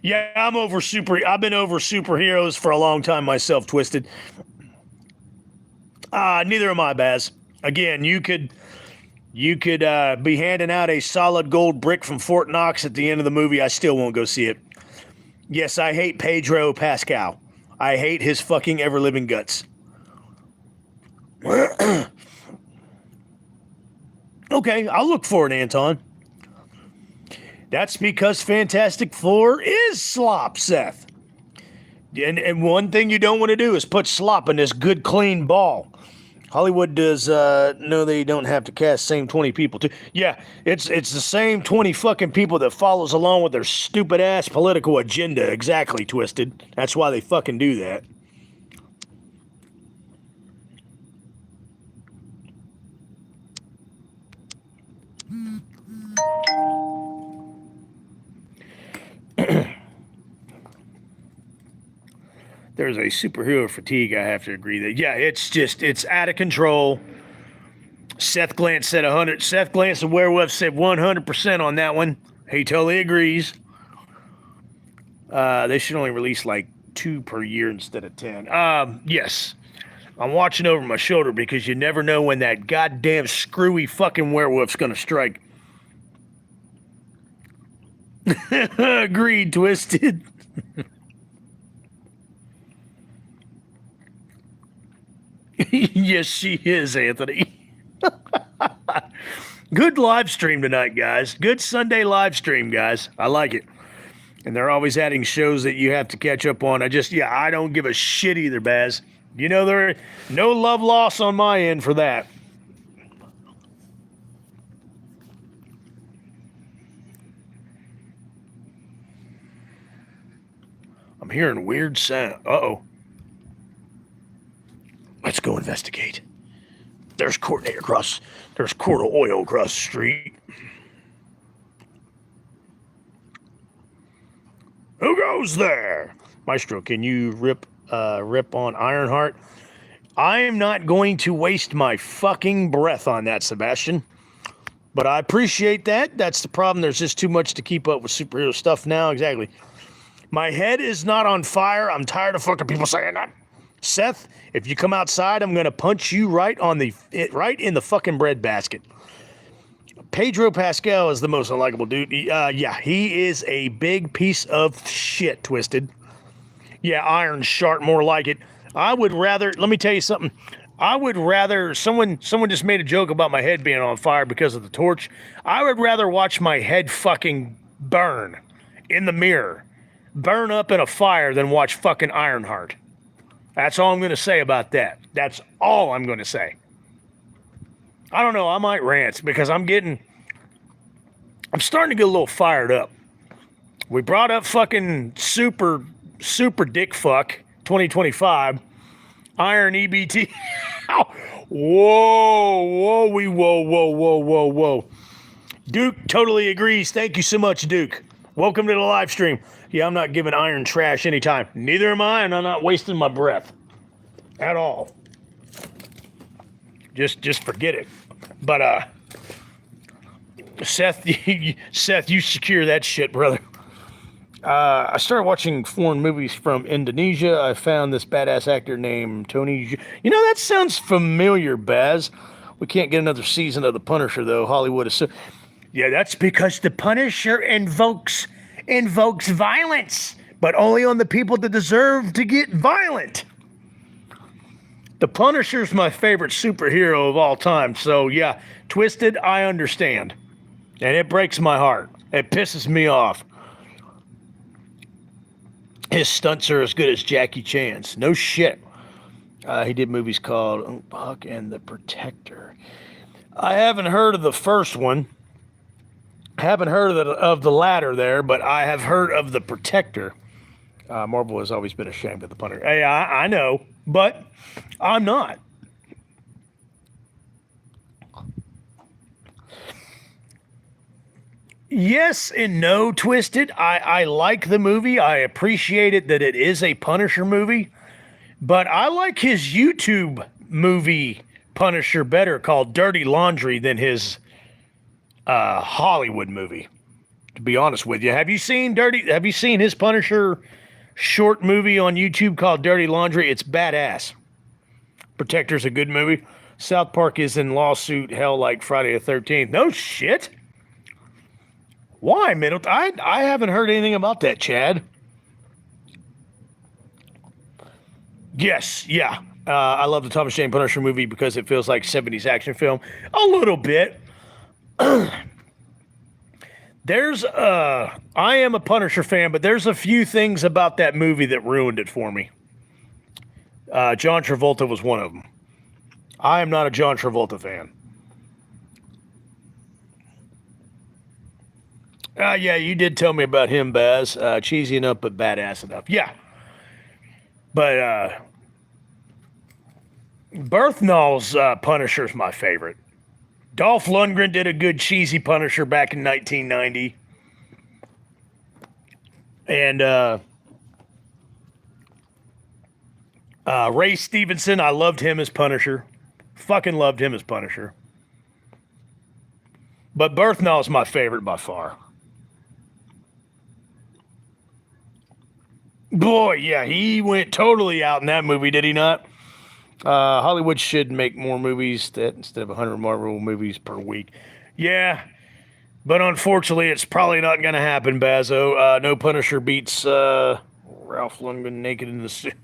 Yeah, I've been over superheroes for a long time myself, Twisted. Neither am I, Baz. Again, you could be handing out a solid gold brick from Fort Knox at the end of the movie. I still won't go see it. Yes, I hate Pedro Pascal. I hate his fucking ever-living guts. Okay, I'll look for it, Anton. That's because Fantastic Four is slop, Seth. And one thing you don't want to do is put slop in this good, clean ball. Hollywood does know they don't have to cast same 20 people too. Yeah, it's the same 20 fucking people that follows along with their stupid ass political agenda. Exactly, Twisted. That's why they fucking do that. There's a superhero fatigue, I have to agree that. Yeah, it's out of control. Seth Glantz said 100. Seth Glantz, the werewolf, said 100% on that one. He totally agrees. They should only release like 2 per year instead of 10. Yes. I'm watching over my shoulder because you never know when that goddamn screwy fucking werewolf's gonna strike. Agreed, Twisted. Yes, she is, Anthony. Good live stream tonight, guys. Good Sunday live stream, guys. I like it. And they're always adding shows that you have to catch up on. I don't give a shit either, Baz. You know, there no love loss on my end for that. I'm hearing weird sound. Uh-oh. Let's go investigate. There's Courtney there's Court of Oil across the street. Who goes there? Maestro, can you rip on Ironheart? I am not going to waste my fucking breath on that, Sebastian. But I appreciate that. That's the problem. There's just too much to keep up with superhero stuff now. Exactly. My head is not on fire. I'm tired of fucking people saying that. Seth, if you come outside, I'm gonna punch you right in the fucking breadbasket. Pedro Pascal is the most unlikable dude. Yeah, he is a big piece of shit, Twisted. Yeah, Iron Shark, more like it. I would rather, let me tell you something. I would rather someone just made a joke about my head being on fire because of the torch. I would rather watch my head fucking burn in the mirror, burn up in a fire than watch fucking Ironheart. That's all I'm going to say about that. That's all I'm going to say. I don't know, I might rant because I'm starting to get a little fired up. We brought up fucking super dick fuck 2025. Iron EBT. Whoa. Duke totally agrees. Thank you so much, Duke. Welcome to the live stream. Yeah, I'm not giving Iron trash anytime. Neither am I, and I'm not wasting my breath. At all. Just forget it. But, Seth, you secure that shit, brother. I started watching foreign movies from Indonesia. I found this badass actor named Tony. You know, that sounds familiar, Baz. We can't get another season of The Punisher, though. Hollywood is so... Yeah, that's because The Punisher invokes violence, but only on the people that deserve to get violent. The Punisher's my favorite superhero of all time, so yeah, Twisted, I understand. And it breaks my heart. It pisses me off. His stunts are as good as Jackie Chan's. No shit. He did movies called Buck and the Protector. I haven't heard of the first one. Haven't heard of the latter there, but I have heard of the Protector. Marvel has always been ashamed of the Punisher. Hey, I know, but I'm not. Yes and no, Twisted. I like the movie. I appreciate it that it is a Punisher movie. But I like his YouTube movie Punisher better, called Dirty Laundry, than his Hollywood movie. To be honest with you. Have you seen his Punisher short movie on YouTube called Dirty Laundry? It's badass. Protector's a good movie. South Park is in lawsuit hell like Friday the 13th. No shit. Why, Middleton? I haven't heard anything about that, Chad. Yes, yeah. I love the Thomas Jane Punisher movie because it feels like 70s action film. A little bit. I am a Punisher fan, but there's a few things about that movie that ruined it for me. John Travolta was one of them. I am not a John Travolta fan. Yeah, you did tell me about him, Baz. Cheesy enough, but badass enough. Yeah. But Berthnall's Punisher's my favorite. Dolph Lundgren did a good cheesy Punisher back in 1990. And Ray Stevenson, I loved him as Punisher. Fucking loved him as Punisher. But Berthnall's my favorite by far. Boy, yeah, he went totally out in that movie, did he not? Hollywood should make more movies instead of 100 Marvel movies per week. Yeah, but unfortunately, it's probably not going to happen, Bazo. No Punisher beats Ralph Lundgren naked in the sewers.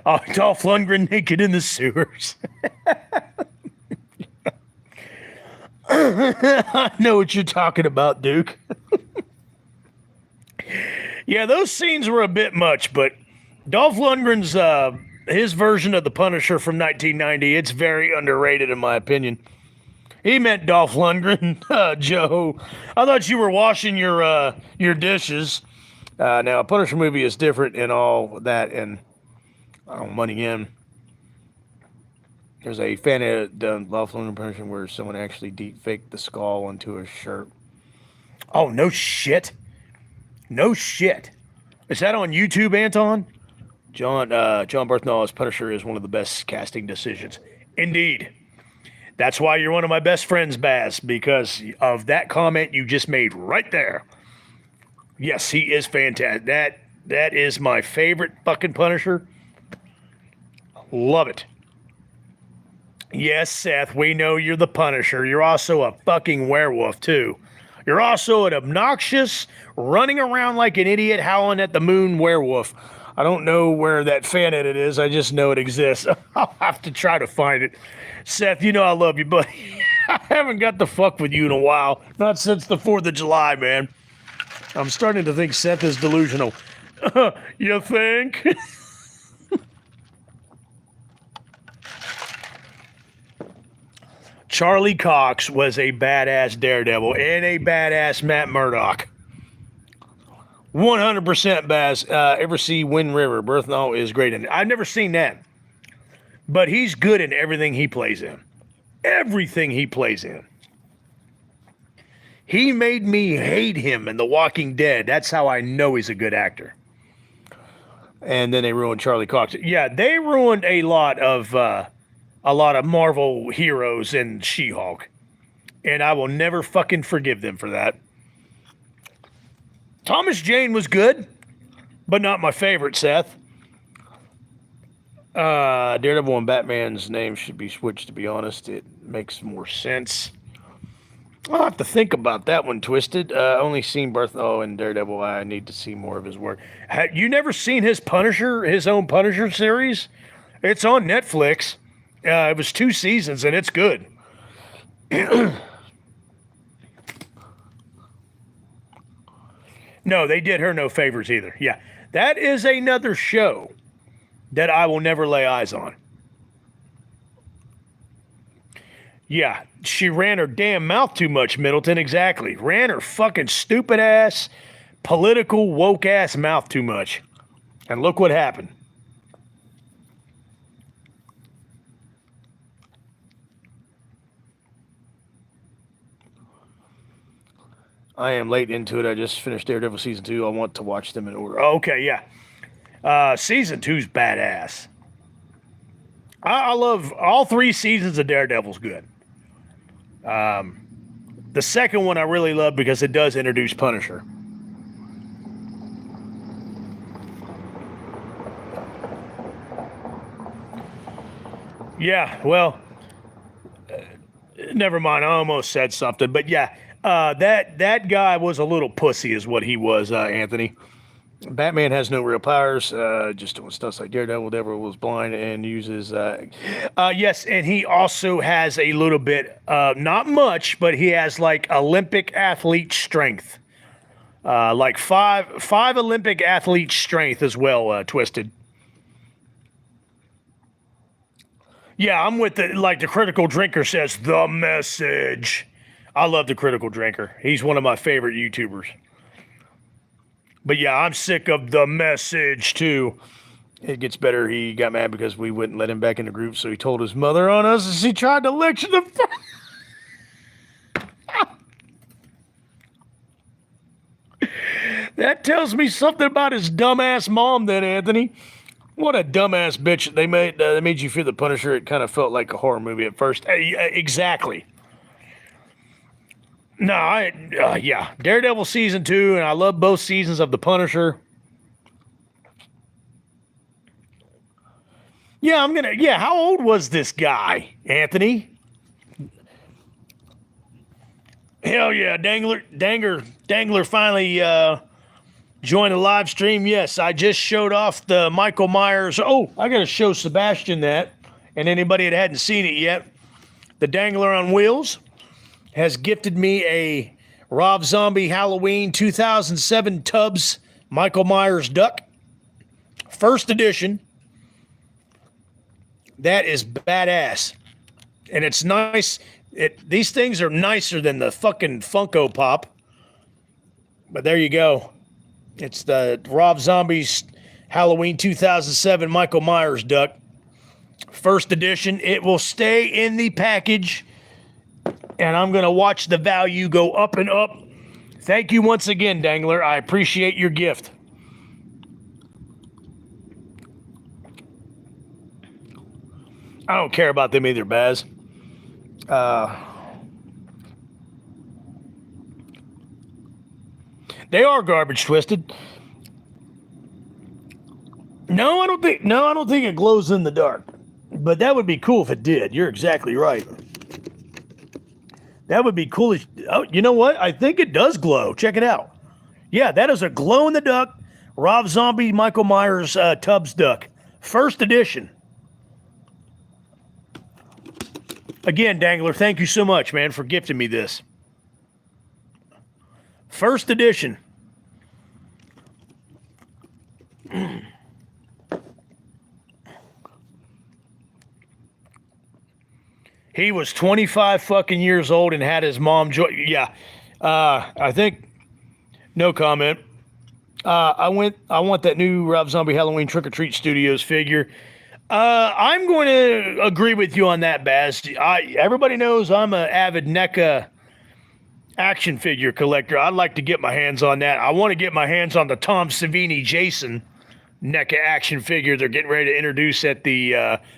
Oh, Dolph Lundgren naked in the sewers. I know what you're talking about, Duke. Yeah, those scenes were a bit much, but Dolph Lundgren's his version of the Punisher from 1990, it's very underrated in my opinion. He meant Dolph Lundgren, Joe. I thought you were washing your dishes. Now, a Punisher movie is different in all that, and Money In. There's a fan edit done Dolph Lundgren Punisher where someone actually deep faked the skull onto a shirt. Oh, no shit. No shit. Is that on YouTube, Anton? John Berthnall as Punisher is one of the best casting decisions. Indeed. That's why you're one of my best friends, Baz, because of that comment you just made right there. Yes, he is fantastic. That is my favorite fucking Punisher. Love it. Yes, Seth, we know you're the Punisher. You're also a fucking werewolf, too. You're also an obnoxious, running around like an idiot, howling at the moon werewolf. I don't know where that fan edit is. I just know it exists. I'll have to try to find it. Seth, you know I love you, buddy. I haven't got to fuck with you in a while. Not since the 4th of July, man. I'm starting to think Seth is delusional. You think? Charlie Cox was a badass Daredevil and a badass Matt Murdock. 100% Baz. Ever see Wind River? Berthnall is great in it. I've never seen that. But he's good in everything he plays in. Everything he plays in. He made me hate him in The Walking Dead. That's how I know he's a good actor. And then they ruined Charlie Cox. Yeah, they ruined a lot of Marvel heroes in She-Hulk. And I will never fucking forgive them for that. Thomas Jane was good, but not my favorite, Seth. Daredevil and Batman's name should be switched, to be honest. It makes more sense. I'll have to think about that one, Twisted. Only seen Berthold and Daredevil. I need to see more of his work. Have you never seen his Punisher, his own Punisher series? It's on Netflix. It was 2 seasons, and it's good. No, they did her no favors either. Yeah, that is another show that I will never lay eyes on. Yeah, she ran her damn mouth too much, Middleton. Exactly. Ran her fucking stupid ass, political, woke ass mouth too much. And look what happened. I am late into it. I just finished Daredevil Season 2. I want to watch them in order. Oh, okay, yeah. Season 2's badass. I love all 3 seasons of Daredevil's good. The second one I really love because it does introduce Punisher. Yeah, well, never mind. I almost said something, but yeah, that guy was a little pussy, is what he was, Anthony. Batman has no real powers, just doing stuff like Daredevil. Daredevil was blind and uses, yes, and he also has a little bit, not much, but he has like Olympic athlete strength. Like five Olympic athlete strength as well, Twisted. Yeah, I'm with the Critical Drinker says, the message. I love the Critical Drinker. He's one of my favorite YouTubers. But yeah, I'm sick of the message too. It gets better. He got mad because we wouldn't let him back in the group, so he told his mother on us as he tried to lecture the. That tells me something about his dumbass mom, then, Anthony. What a dumbass bitch they made. They made you feel the Punisher. It kind of felt like a horror movie at first. Exactly. No, yeah, Daredevil Season 2, and I love both seasons of The Punisher. Yeah, how old was this guy, Anthony? Hell yeah, Dangler finally joined the live stream. Yes, I just showed off the Michael Myers. Oh, I got to show Sebastian that, and anybody that hadn't seen it yet. The Dangler on Wheels has gifted me a Rob Zombie Halloween 2007 Tubbs Michael Myers duck. First edition. That is badass. And it's nice. These things are nicer than the fucking Funko Pop. But there you go. It's the Rob Zombie's Halloween 2007 Michael Myers duck. First edition. It will stay in the package. And I'm going to watch the value go up and up. Thank you once again, Dangler. I appreciate your gift. I don't care about them either, Baz. They are garbage, Twisted. No, I don't think it glows in the dark. But that would be cool if it did. You're exactly right. That would be cool. Oh, you know what? I think it does glow. Check it out. Yeah, that is a glow in the dark Rob Zombie, Michael Myers, Tubbs Duck. First edition. Again, Dangler, thank you so much, man, for gifting me this. First edition. He was 25 fucking years old and had his mom join. Yeah. I think, no comment. I want that new Rob Zombie Halloween Trick or Treat Studios figure. I'm going to agree with you on that, Baz. Everybody knows I'm an avid NECA action figure collector. I'd like to get my hands on that. I want to get my hands on the Tom Savini Jason NECA action figure they're getting ready to introduce at the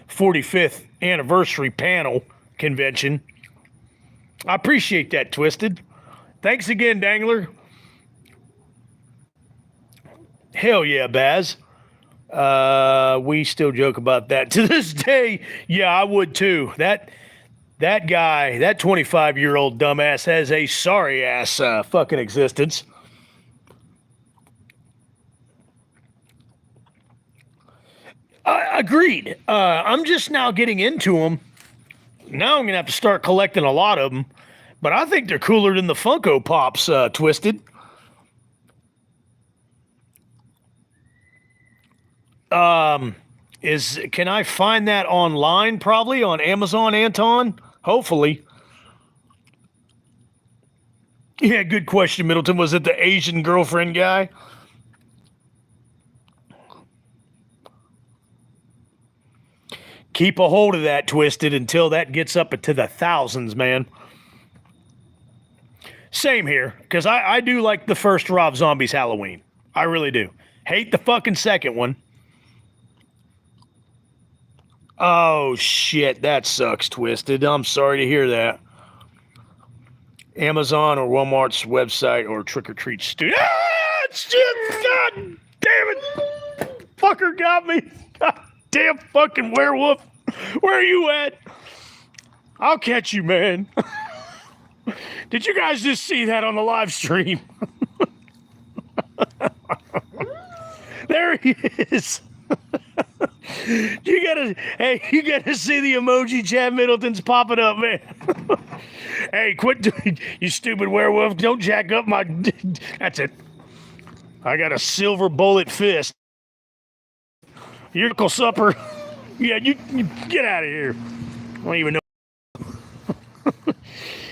45th anniversary panel convention. I appreciate that, Twisted. Thanks again, Dangler. Hell yeah, Baz. We still joke about that to this day. Yeah, I would too. That guy, that 25-year-old dumbass has a sorry ass fucking existence. Agreed. I'm just now getting into them. Now I'm gonna have to start collecting a lot of them, but I think they're cooler than the Funko Pops. Twisted. Can I find that online? Probably on Amazon, Anton. Hopefully. Yeah, good question, Middleton. Was it the Asian girlfriend guy? Keep a hold of that, Twisted, until that gets up into the thousands, man. Same here, because I do like the first Rob Zombie's Halloween. I really do. Hate the fucking second one. Oh, shit, that sucks, Twisted. I'm sorry to hear that. Amazon or Walmart's website or Trick or Treat Studio. Ah, shit! God damn it! Fucker got me. God damn fucking werewolf. Where are you at? I'll catch you, man. Did you guys just see that on the live stream? There he is. You gotta see the emoji Chad Middleton's popping up, man. Hey, quit doing, you stupid werewolf. Don't jack up my, that's it. I got a silver bullet fist. Your Uncle Supper. Yeah, you get out of here. I don't even know.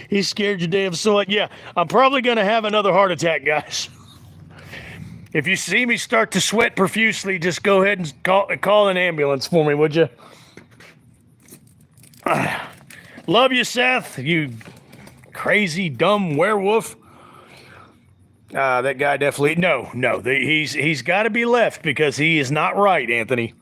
He scared you damn so. Yeah, I'm probably going to have another heart attack, guys. If you see me start to sweat profusely, just go ahead and call an ambulance for me, would you? Love you, Seth, you crazy, dumb werewolf. That guy definitely, no, he's got to be left because he is not right, Anthony.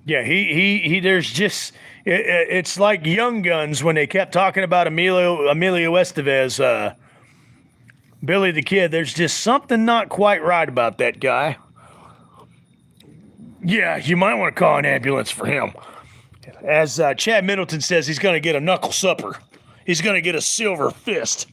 Yeah, he there's just, it's like Young Guns when they kept talking about Emilio Estevez, Billy the Kid. There's just something not quite right about that guy. Yeah, you might want to call an ambulance for him. As Chad Middleton says, he's going to get a knuckle supper. He's going to get a silver fist.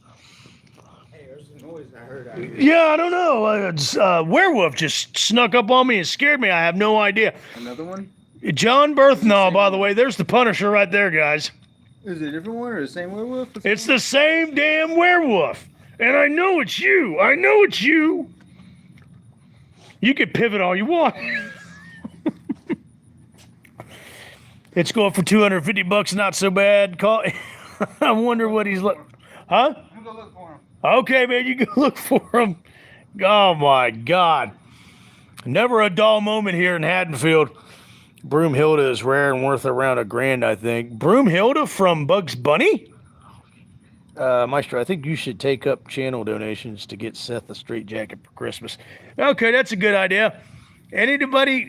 Hey, there's a noise I heard. Yeah, I don't know. Werewolf just snuck up on me and scared me. I have no idea. Another one? John Berthnall, by the way. There's the Punisher right there, guys. Is it a different one or the same werewolf? It's the same damn werewolf. And I know it's you. I know it's you. You can pivot all you want. It's going for $250. Not so bad. I wonder what he's like. Huh? I'm gonna go look for him. Okay, man, you go look for him. Oh my God. Never a dull moment here in Haddonfield. Broomhilda is rare and worth around $1,000, I think. Broomhilda from Bugs Bunny? Maestro, I think you should take up channel donations to get Seth a straight jacket for Christmas. Okay, that's a good idea. Anybody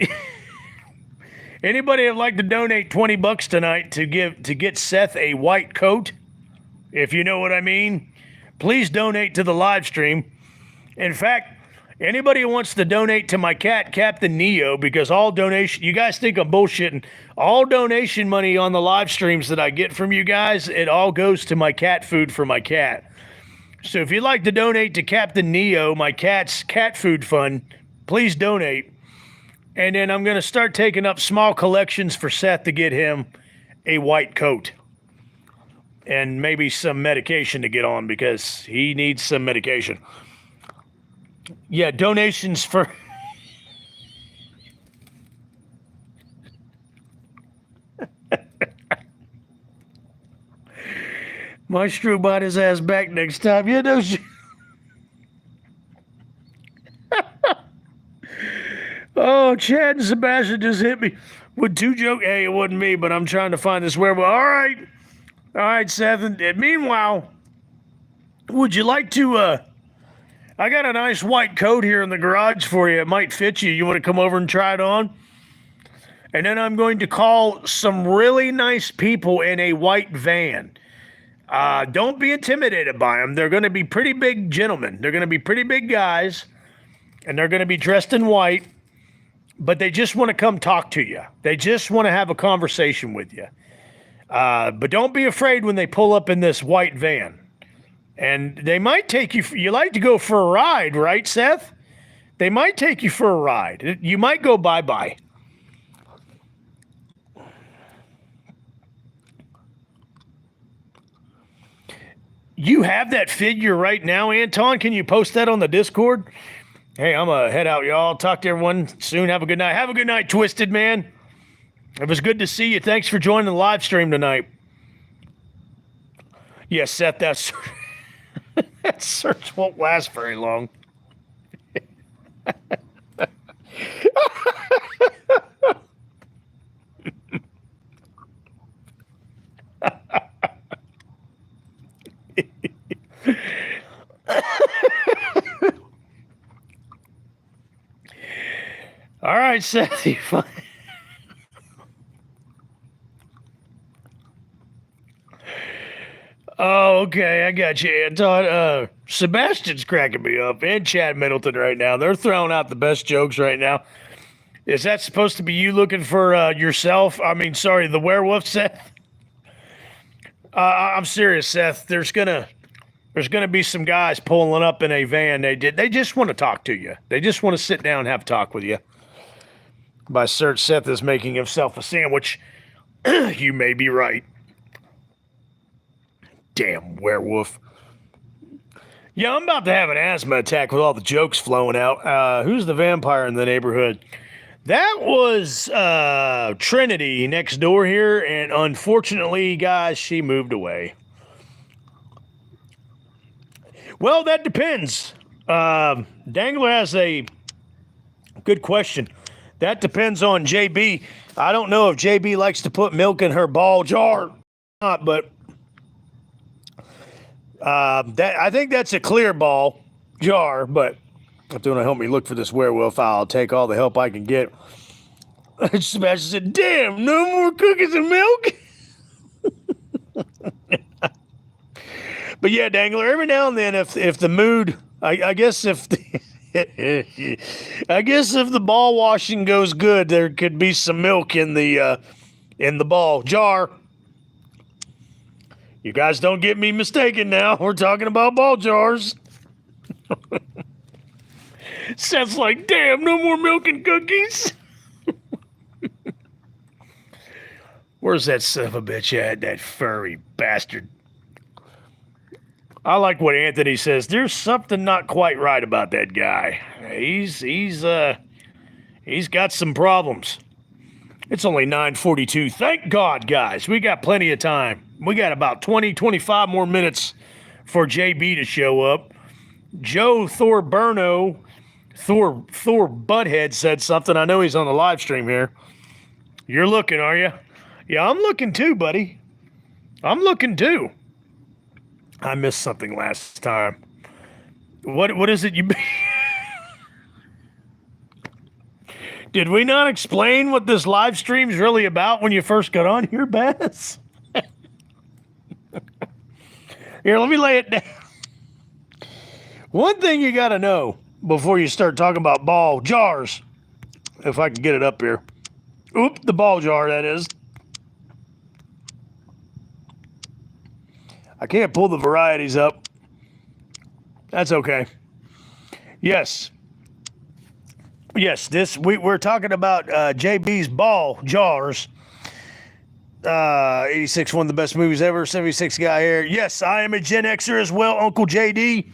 would like to donate $20 tonight to get Seth a white coat, if you know what I mean, please donate to the live stream. In fact, anybody who wants to donate to my cat, Captain Neo, because all donation, you guys think I'm bullshitting, all donation money on the live streams that I get from you guys, it all goes to my cat food for my cat. So if you'd like to donate to Captain Neo, my cat's cat food fund, Please donate. And then I'm going to start taking up small collections for Seth to get him a white coat. And maybe some medication to get on because he needs some medication. Yeah, donations for... Maestro bought his ass back next time. Yeah, no shit. Oh, Chad and Sebastian just hit me with 2 jokes. Hey, it wasn't me, but I'm trying to find this werewolf. All right, Seth. And meanwhile, would you like to? I got a nice white coat here in the garage for you. It might fit you. You want to come over and try it on? And then I'm going to call some really nice people in a white van. Don't be intimidated by them. They're going to be pretty big gentlemen. They're going to be pretty big guys, and they're going to be dressed in white. But they just want to come talk to you. They just want to have a conversation with you. But don't be afraid when they pull up in this white van. And they might take you, you like to go for a ride, right, Seth? They might take you for a ride. You might go bye-bye. You have that figure right now, Anton? Can you post that on the Discord? Hey, I'm going to head out, y'all. Talk to everyone soon. Have a good night. Have a good night, Twisted Man. It was good to see you. Thanks for joining the live stream tonight. Yes, Seth, that search won't last very long. All right, Seth, you fine. Oh, okay, I got you, Anton. Sebastian's cracking me up, and Chad Middleton right now. They're throwing out the best jokes right now. Is that supposed to be you looking for yourself? I mean, sorry, the werewolf, Seth? I'm serious, Seth. There's gonna be some guys pulling up in a van. They just want to talk to you. They just want to sit down and have a talk with you. By search, Seth is making himself a sandwich. You may be right. Damn werewolf. Yeah, I'm about to have an asthma attack with all the jokes flowing out. Who's the vampire in the neighborhood? That was Trinity next door here, and unfortunately, guys, she moved away. Well, that depends. Dangler has a good question. That depends on Jaybee. I don't know if Jaybee likes to put milk in her ball jar or not, but I think that's a clear ball jar, but if they want to help me look for this werewolf, I'll take all the help I can get. Sebastian said, damn, no more cookies and milk? But yeah, Dangler, every now and then, if the mood, I guess if the, I guess if the ball washing goes good, there could be some milk in the ball jar. You guys don't get me mistaken now. We're talking about ball jars. Seth's like, damn, no more milk and cookies. Where's that son of a bitch at, that furry bastard? I like what Anthony says. There's something not quite right about that guy. He's got some problems. It's only 9:42. Thank God, guys. We got plenty of time. We got about 20, 25 more minutes for JB to show up. Joe Thor Butthead said something. I know he's on the live stream here. You're looking, are you? Yeah, I'm looking too, buddy. I'm looking too. I missed something last time. What is it you... Did we not explain what this live stream's really about when you first got on here, Bass? Here, let me lay it down. One thing you got to know before you start talking about ball jars, if I can get it up here. Oop, the ball jar, that is. I can't pull the varieties up. That's okay. Yes. Yes, we're talking about Jaybees ball jars. 86, one of the best movies ever. 76 guy here. Yes, I am a Gen Xer as well, Uncle JD.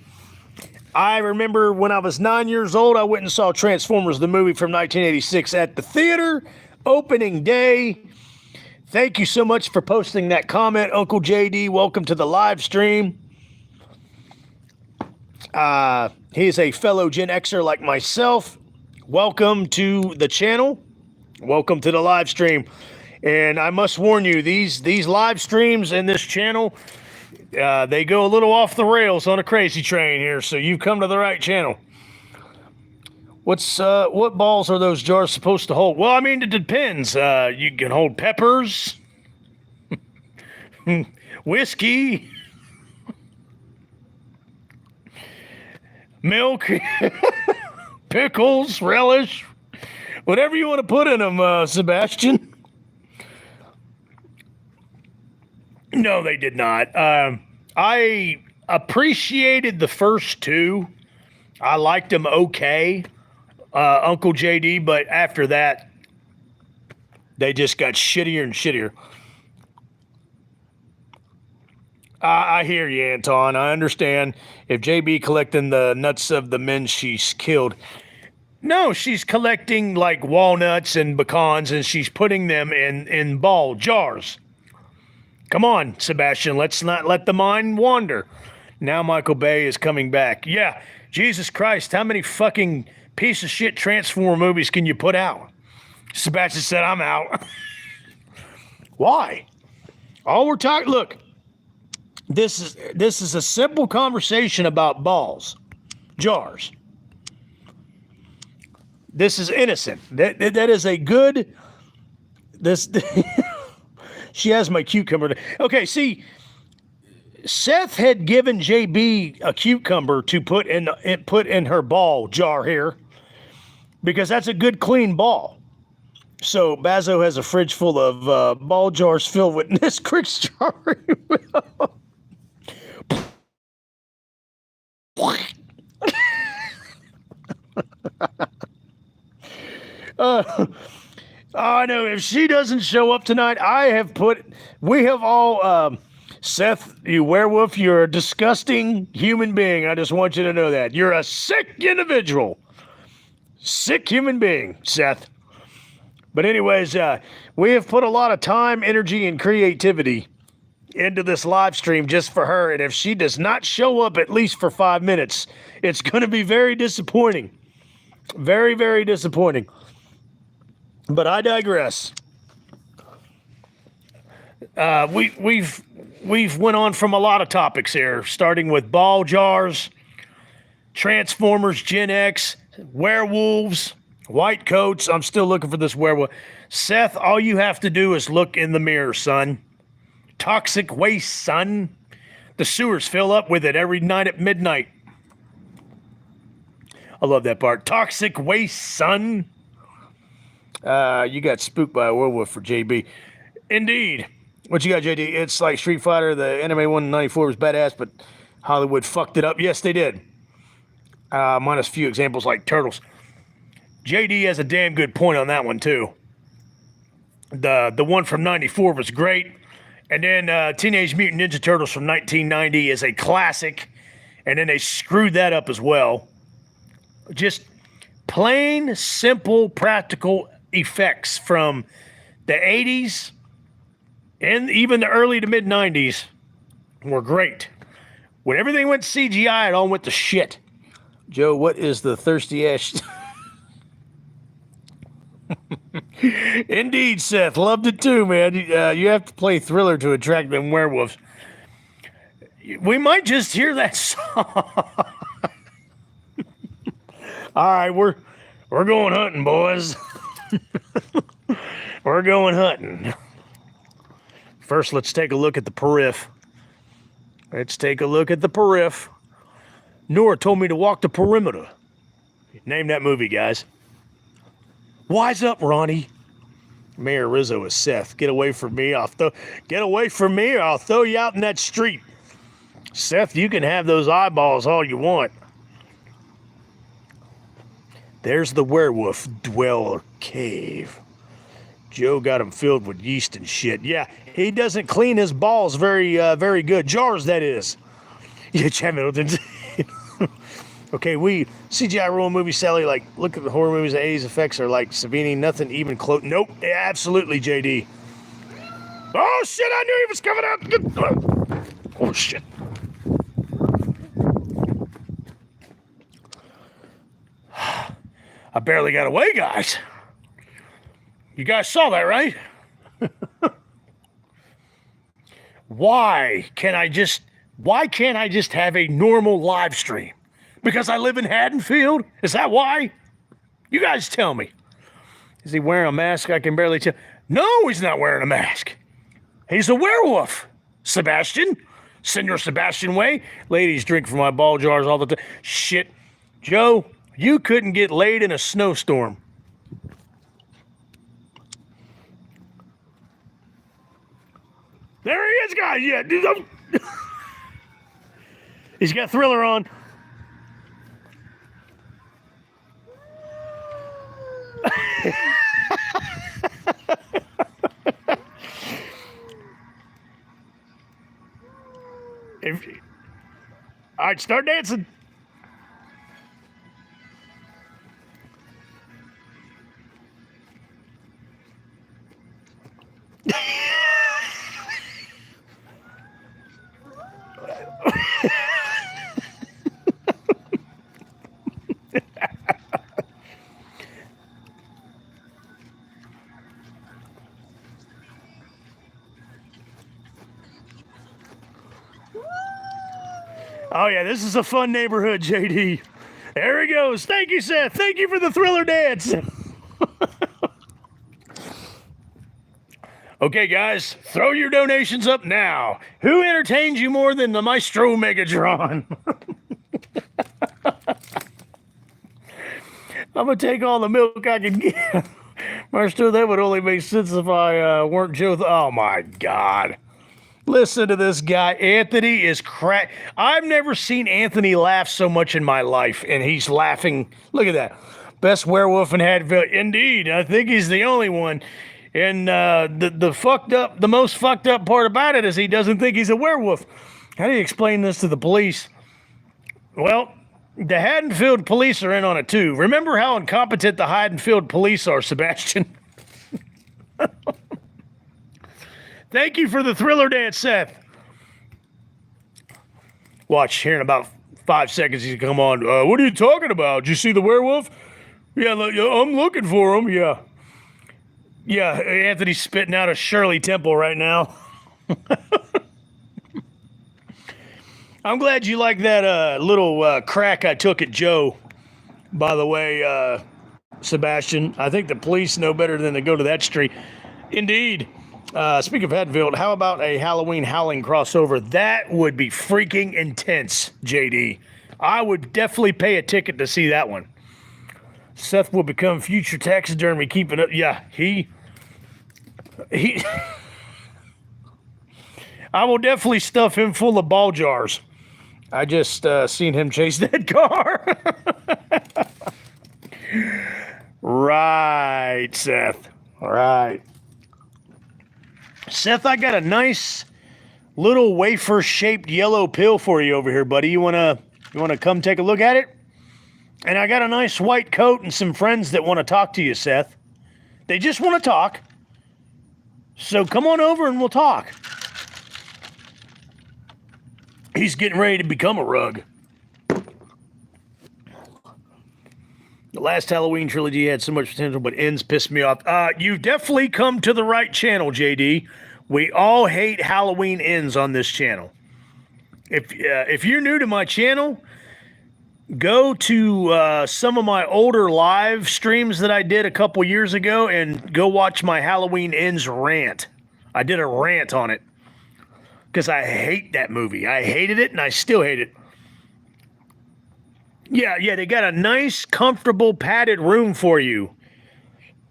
I remember when I was 9 years old, I went and saw Transformers, the movie from 1986 at the theater, opening day. Thank you so much for posting that comment, Uncle JD. Welcome to the live stream. He is a fellow Gen Xer like myself. Welcome to the channel. Welcome to the live stream. And I must warn you, these live streams and this channel, they go a little off the rails on a crazy train here, so you've come to the right channel. What balls are those jars supposed to hold? Well, I mean, it depends. You can hold peppers, whiskey, milk, pickles, relish, whatever you want to put in them, Sebastian. No, they did not. I appreciated the first two. I liked them okay, Uncle JD, but after that, they just got shittier and shittier. I hear you, Anton. I understand. If JB collecting the nuts of the men she's killed. No, she's collecting like walnuts and pecans, and she's putting them in ball jars. Come on, Sebastian, let's not let the mind wander. Now Michael Bay is coming back. Yeah, Jesus Christ, how many fucking piece of shit Transformer movies can you put out? Sebastian said, I'm out. Why? All we're talking, look, this is a simple conversation about balls, jars. This is innocent. That is a good, this... She has my cucumber. Okay, see, Seth had given JB a cucumber to put in her ball jar here because that's a good clean ball. So Bazo has a fridge full of ball jars filled with Nesquik strawberry milk. I know if she doesn't show up tonight, we have all, Seth, you werewolf, you're a disgusting human being. I just want you to know that. You're a sick individual. Sick human being, Seth. But anyways, we have put a lot of time, energy, and creativity into this live stream just for her. And if she does not show up at least for 5 minutes, it's going to be very disappointing. Very, very disappointing. But I digress. We've went on from a lot of topics here, starting with ball jars, Transformers, Gen X, werewolves, white coats. I'm still looking for this werewolf. Seth, all you have to do is look in the mirror, son. Toxic waste, son. The sewers fill up with it every night at midnight. I love that part. Toxic waste, son. You got spooked by a werewolf for JB. Indeed. What you got, JD? It's like Street Fighter. The anime 194 was badass, but Hollywood fucked it up. Yes, they did. Minus a few examples like Turtles. JD has a damn good point on that one, too. The one from 94 was great. And then Teenage Mutant Ninja Turtles from 1990 is a classic. And then they screwed that up as well. Just plain, simple, practical effects from the 80s and even the early to mid 90s were great. When everything went CGI, it all went to shit. Joe, what is the thirsty ash? Indeed, Seth. Loved it too, man. You have to play Thriller to attract them werewolves. We might just hear that song. All right, we're going hunting, boys. We're going hunting. First, let's take a look at the periph. Let's take a look at the periph. Nora told me to walk the perimeter. Name that movie, guys. Wise up, Ronnie. Mayor Rizzo is Seth. Get away from me. Get away from me, or I'll throw you out in that street. Seth, you can have those eyeballs all you want. There's the werewolf dweller cave. Joe got him filled with yeast and shit. Yeah, he doesn't clean his balls very good. Jars, that is. Yeah, Chad Middleton. Okay, we CGI roll movie Sally, like, look at the horror movies, the 80s effects are like Savini, nothing even close. Nope, absolutely, JD. Oh shit, I knew he was coming out. Oh shit. I barely got away, guys. You guys saw that, right? Why can't I just have a normal live stream? Because I live in Haddonfield? Is that why? You guys tell me. Is he wearing a mask? I can barely tell. No, he's not wearing a mask. He's a werewolf. Sebastian. Senor Sebastian Way. Ladies drink from my ball jars all the time. Shit. Joe, you couldn't get laid in a snowstorm. There he is, guys. Yeah. He's got Thriller on. All right, start dancing. Oh, yeah, this is a fun neighborhood, JD. There he goes. Thank you, Seth. Thank you for the Thriller dance. Okay, guys, throw your donations up now. Who entertains you more than the Maestro Megatron? I'm going to take all the milk I can get. Maestro, that would only make sense if I weren't Joe. Oh, my God. Listen to this guy. Anthony is crack. I've never seen Anthony laugh so much in my life, and he's laughing. Look at that. Best werewolf in Haddonfield. Indeed, I think he's the only one. And the most fucked up part about it is he doesn't think he's a werewolf. How do you explain this to the police? Well, the Haddonfield police are in on it too. Remember how incompetent the Haddonfield police are, Sebastian? Thank you for the Thriller dance, Seth. Watch, here in about 5 seconds he's come on. What are you talking about? Did you see the werewolf? Yeah, I'm looking for him. Yeah. Yeah, Anthony's spitting out a Shirley Temple right now. I'm glad you like that little crack I took at Joe, by the way, Sebastian. I think the police know better than to go to that street. Indeed. Speaking of Haddonfield, how about a Halloween Howling crossover? That would be freaking intense, JD. I would definitely pay a ticket to see that one. Seth will become future taxidermy, keeping up. Yeah, he. I will definitely stuff him full of ball jars. I just seen him chase that car. Right, Seth. All right. Seth, I got a nice little wafer-shaped yellow pill for you over here, buddy. You wanna come take a look at it? And I got a nice white coat and some friends that want to talk to you, Seth. They just want to talk. So come on over and we'll talk. He's getting ready to become a rug. The last Halloween trilogy had so much potential, but ends pissed me off. You've definitely come to the right channel, JD. We all hate Halloween ends on this channel. If you're new to my channel, go to some of my older live streams that I did a couple years ago and go watch my Halloween ends rant. I did a rant on it because I hate that movie. I hated it and I still hate it. Yeah, they got a nice, comfortable, padded room for you.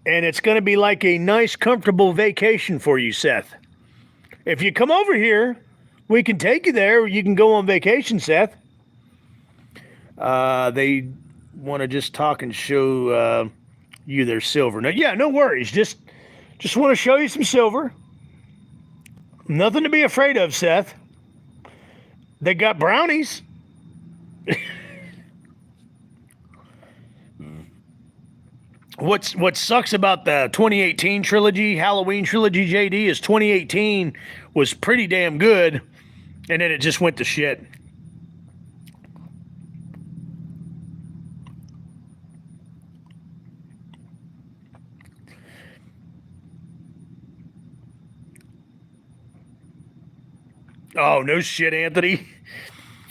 And it's going to be like a nice, comfortable vacation for you, Seth. If you come over here, we can take you there. You can go on vacation, Seth. They want to just talk and show you their silver. No, yeah, no worries. Just want to show you some silver. Nothing to be afraid of, Seth. They got brownies. What sucks about the 2018 trilogy, Halloween trilogy, JD, is 2018 was pretty damn good, and then it just went to shit. Oh, no shit, Anthony.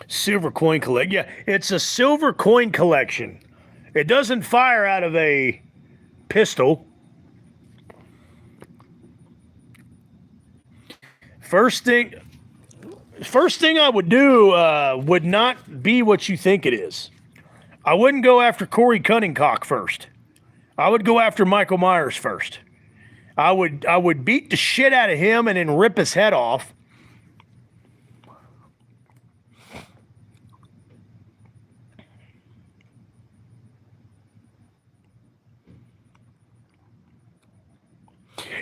Silver coin collect. Yeah, it's a silver coin collection. It doesn't fire out of a pistol. First thing I would do would not be what you think it is. I wouldn't go after Corey Cunningcock first. I would go after Michael Myers first. I would beat the shit out of him and then rip his head off.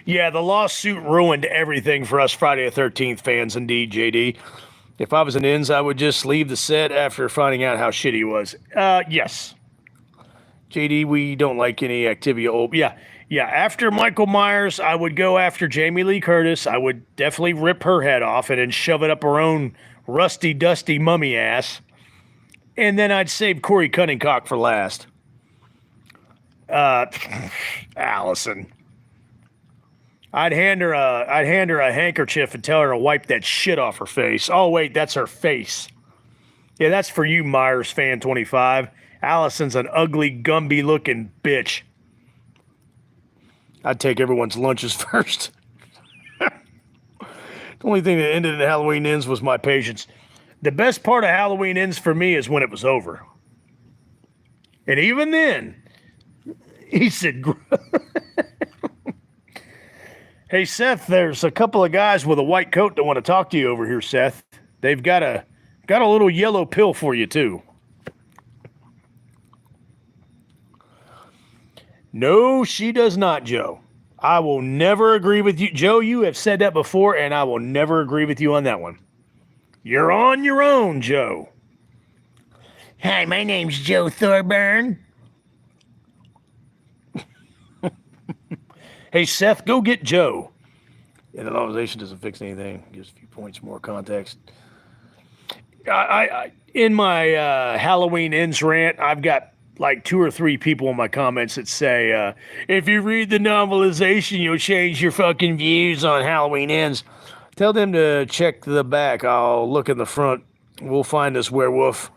Yeah, the lawsuit ruined everything for us Friday the 13th fans, indeed, JD. If I was an Ins, I would just leave the set after finding out how shitty he was. Yes. JD, we don't like any activity. Yeah. After Michael Myers, I would go after Jamie Lee Curtis. I would definitely rip her head off and then shove it up her own rusty, dusty mummy ass. And then I'd save Corey Cunningcock for last. Allison. I'd hand her a handkerchief and tell her to wipe that shit off her face. Oh wait, that's her face. Yeah, that's for you, Myers fan 25. Allison's an ugly, Gumby looking bitch. I'd take everyone's lunches first. The only thing that ended in Halloween Ends was my patience. The best part of Halloween Ends for me is when it was over. And even then, he said, hey, Seth, there's a couple of guys with a white coat that want to talk to you over here, Seth. They've got a little yellow pill for you, too. No, she does not, Joe. I will never agree with you. Joe, you have said that before, and I will never agree with you on that one. You're on your own, Joe. Hi, my name's Joe Thorburn. Hey, Seth, go get Joe. Yeah, the novelization doesn't fix anything. Gives a few points more context. I in my Halloween Ends rant, I've got like 2 or 3 people in my comments that say, if you read the novelization, you'll change your fucking views on Halloween Ends. Tell them to check the back. I'll look in the front. We'll find this werewolf.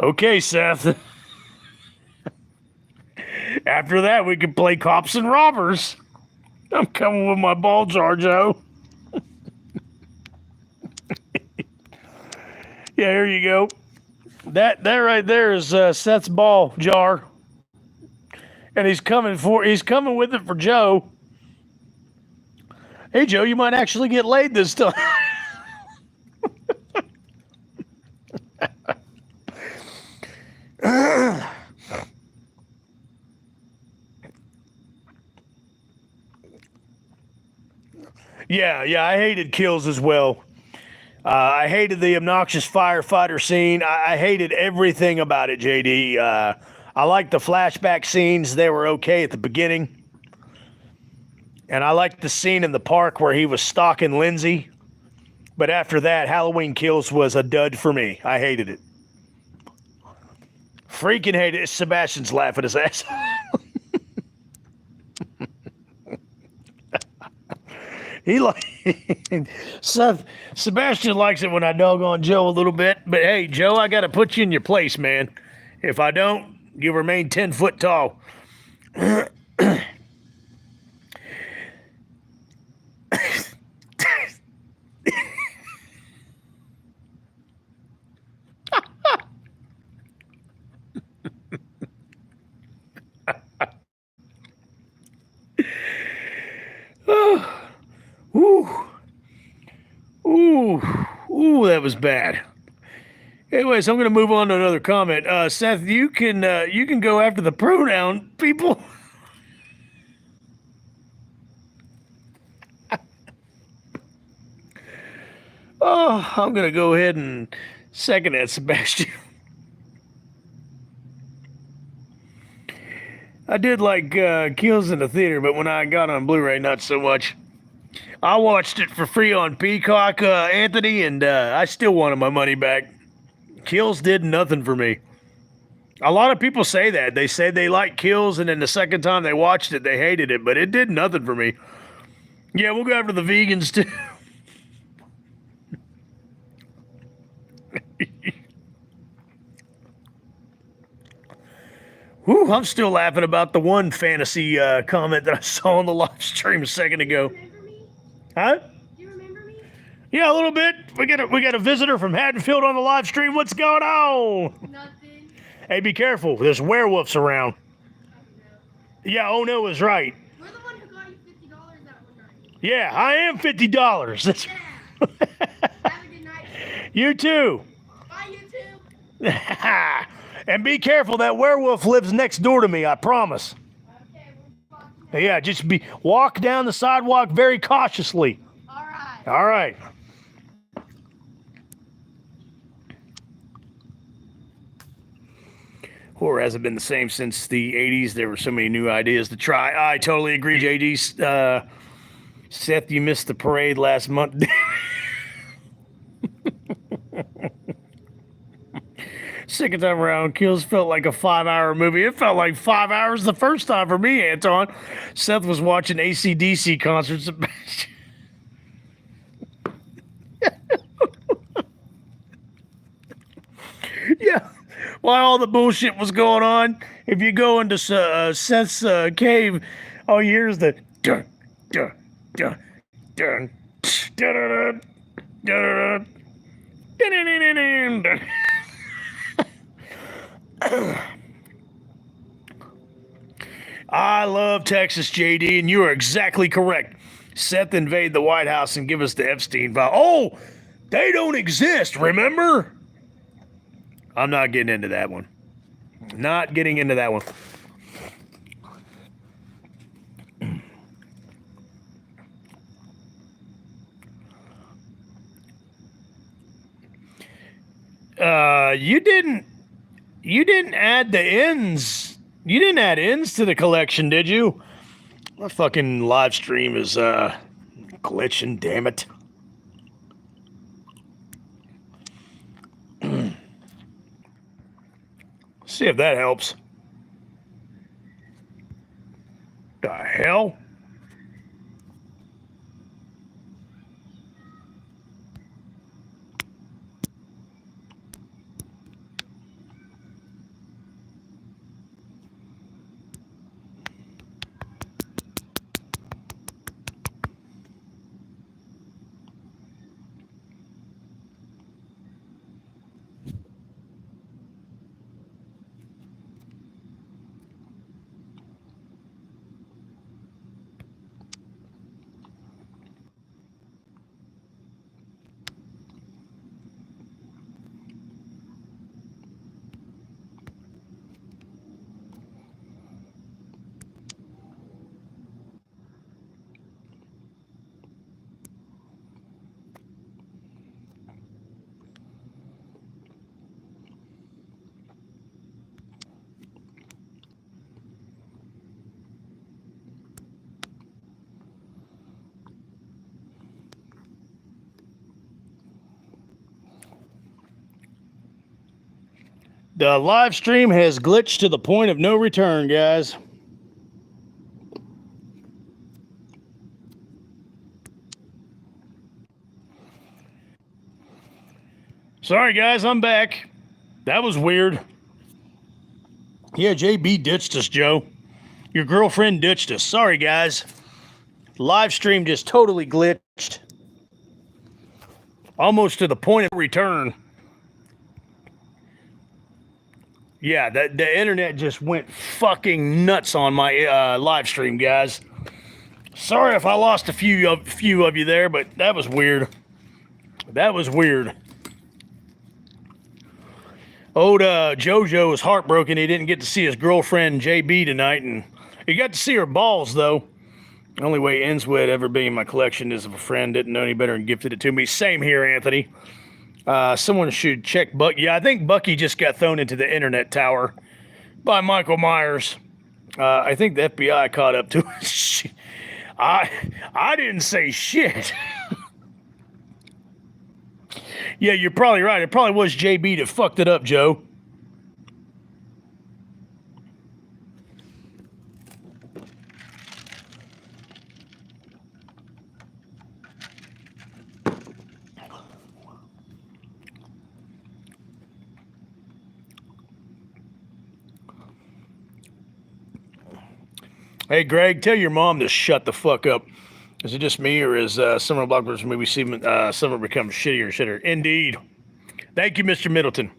Okay, Seth. After that, we can play cops and robbers. I'm coming with my ball jar, Joe. Yeah, here you go. That right there is Seth's ball jar, and he's coming with it for Joe. Hey, Joe, you might actually get laid this time. Yeah, I hated kills as well. I hated the obnoxious firefighter scene. I hated everything about it, JD. I liked the flashback scenes. They were okay at the beginning. And I liked the scene in the park where he was stalking Lindsay. But after that, Halloween Kills was a dud for me. I hated it. Freaking hated it. Sebastian's laughing his ass. Sebastian likes it when I dog on Joe a little bit. But hey, Joe, I got to put you in your place, man. If I don't, you remain 10 foot tall. Whew. that was bad. Anyways, I'm going to move on to another comment. Seth, you can go after the pronoun people. Oh, I'm going to go ahead and second that, Sebastian. I did like Kills in the theater, but when I got on Blu-ray, not so much. I watched it for free on Peacock, Anthony, and I still wanted my money back. Kills did nothing for me. A lot of people say that. They say they like Kills, and then the second time they watched it, they hated it, but it did nothing for me. Yeah, we'll go after the vegans, too. Whew, I'm still laughing about the one fantasy comment that I saw on the live stream a second ago. Remember me? Huh? Do you remember me? Yeah, a little bit. We got a visitor from Haddonfield on the live stream. What's going on? Nothing. Hey, be careful. There's werewolves around. I don't know. Yeah, oh no is right. We're the one who got you $50 that one night. Yeah, I am $50. That's Yeah. Have a good night. you too. Bye, YouTube. And be careful. That werewolf lives next door to me. I promise. Okay, we're walking. Yeah, just walk down the sidewalk very cautiously. All right. All right. Horror hasn't been the same since the 80s. There were so many new ideas to try. I totally agree, JD. Seth, you missed the parade last month. Second time around, Kills felt like a 5-hour movie. It felt like 5 hours the first time for me, Anton. Seth was watching AC/DC concerts. Yeah, while all the bullshit was going on, if you go into Seth's cave, all you hear is the dun dun dun dun dun dun dun dun. I love Texas, JD, and you are exactly correct. Seth invade the White House and give us the Epstein file. Oh, they don't exist, remember? I'm not getting into that one. Not getting into that one. You didn't add the ends. You didn't add ends to the collection, did you? My fucking live stream is glitching, damn it. See if that helps. The hell? The live stream has glitched to the point of no return, guys. Sorry, guys, I'm back. That was weird. Yeah, Jaybee ditched us, Joe. Your girlfriend ditched us. Sorry, guys. Live stream just totally glitched. Almost to the point of return. Yeah, the internet just went fucking nuts on my live stream, guys. Sorry if I lost a few of you there, but that was weird. That was weird. Old JoJo was heartbroken he didn't get to see his girlfriend Jaybee tonight, and he got to see her balls though. The only way ends with ever being in my collection is if a friend didn't know any better and gifted it to me. Same here, Anthony. Someone should check Bucky. Yeah, I think Bucky just got thrown into the internet tower by Michael Myers. I think the FBI caught up to us. I didn't say shit. Yeah, you're probably right. It probably was JB that fucked it up, Joe. Hey, Greg, tell your mom to shut the fuck up. Is it just me, or is Summer Blockbuster movie Summer becomes shittier and shitter? Indeed. Thank you, Mr. Middleton.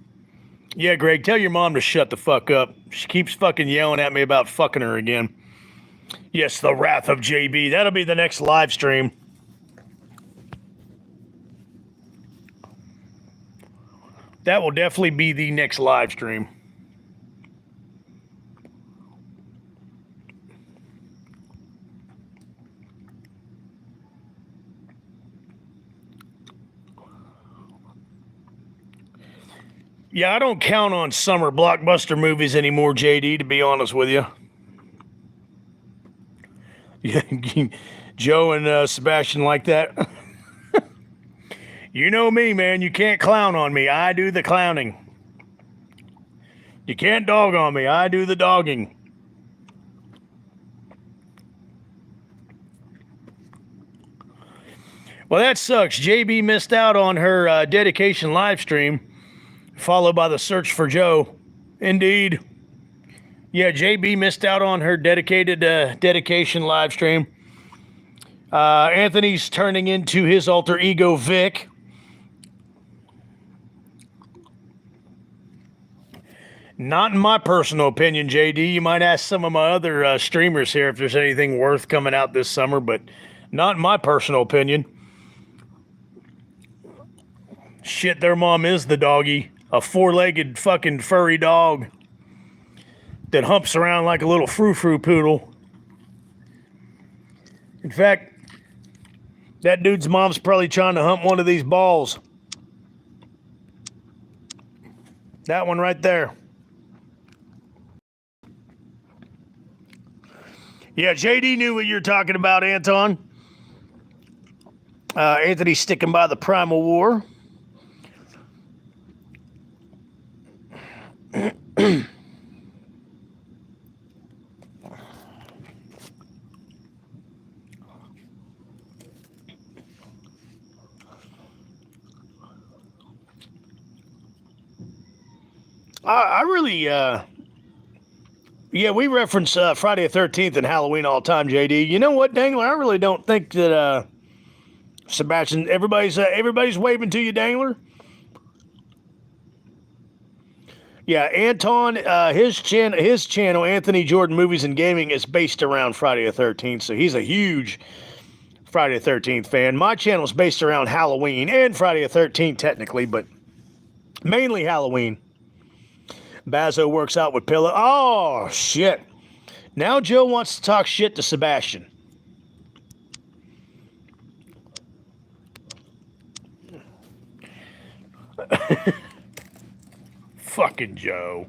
Yeah, Greg, tell your mom to shut the fuck up. She keeps fucking yelling at me about fucking her again. Yes, the wrath of JB. That'll be the next live stream. That will definitely be the next live stream. Yeah, I don't count on summer blockbuster movies anymore, JD, to be honest with you. Yeah, Joe and Sebastian like that. You know me, man. You can't clown on me. I do the clowning. You can't dog on me. I do the dogging. Well, that sucks. JB missed out on her dedication live stream, followed by the search for Joe. Indeed. Yeah, JB missed out on her dedication live stream. Anthony's turning into his alter ego, Vic. Not in my personal opinion, JD. You might ask some of my other streamers here if there's anything worth coming out this summer, but not in my personal opinion. Shit, their mom is the doggy. A four-legged fucking furry dog that humps around like a little frou-frou poodle. In fact, that dude's mom's probably trying to hump one of these balls. That one right there. Yeah, JD knew what you're talking about, Anton. Anthony's sticking by the Primal War. I really, yeah, we reference Friday the 13th and Halloween all the time, JD. You know what, Dangler? I really don't think that Sebastian, everybody's waving to you, Dangler. Yeah, Anton, his channel, Anthony Jordan Movies and Gaming, is based around Friday the 13th, so he's a huge Friday the 13th fan. My channel is based around Halloween and Friday the 13th, technically, but mainly Halloween. Bazo works out with Pillow. Oh, shit. Now Joe wants to talk shit to Sebastian. Fucking Joe.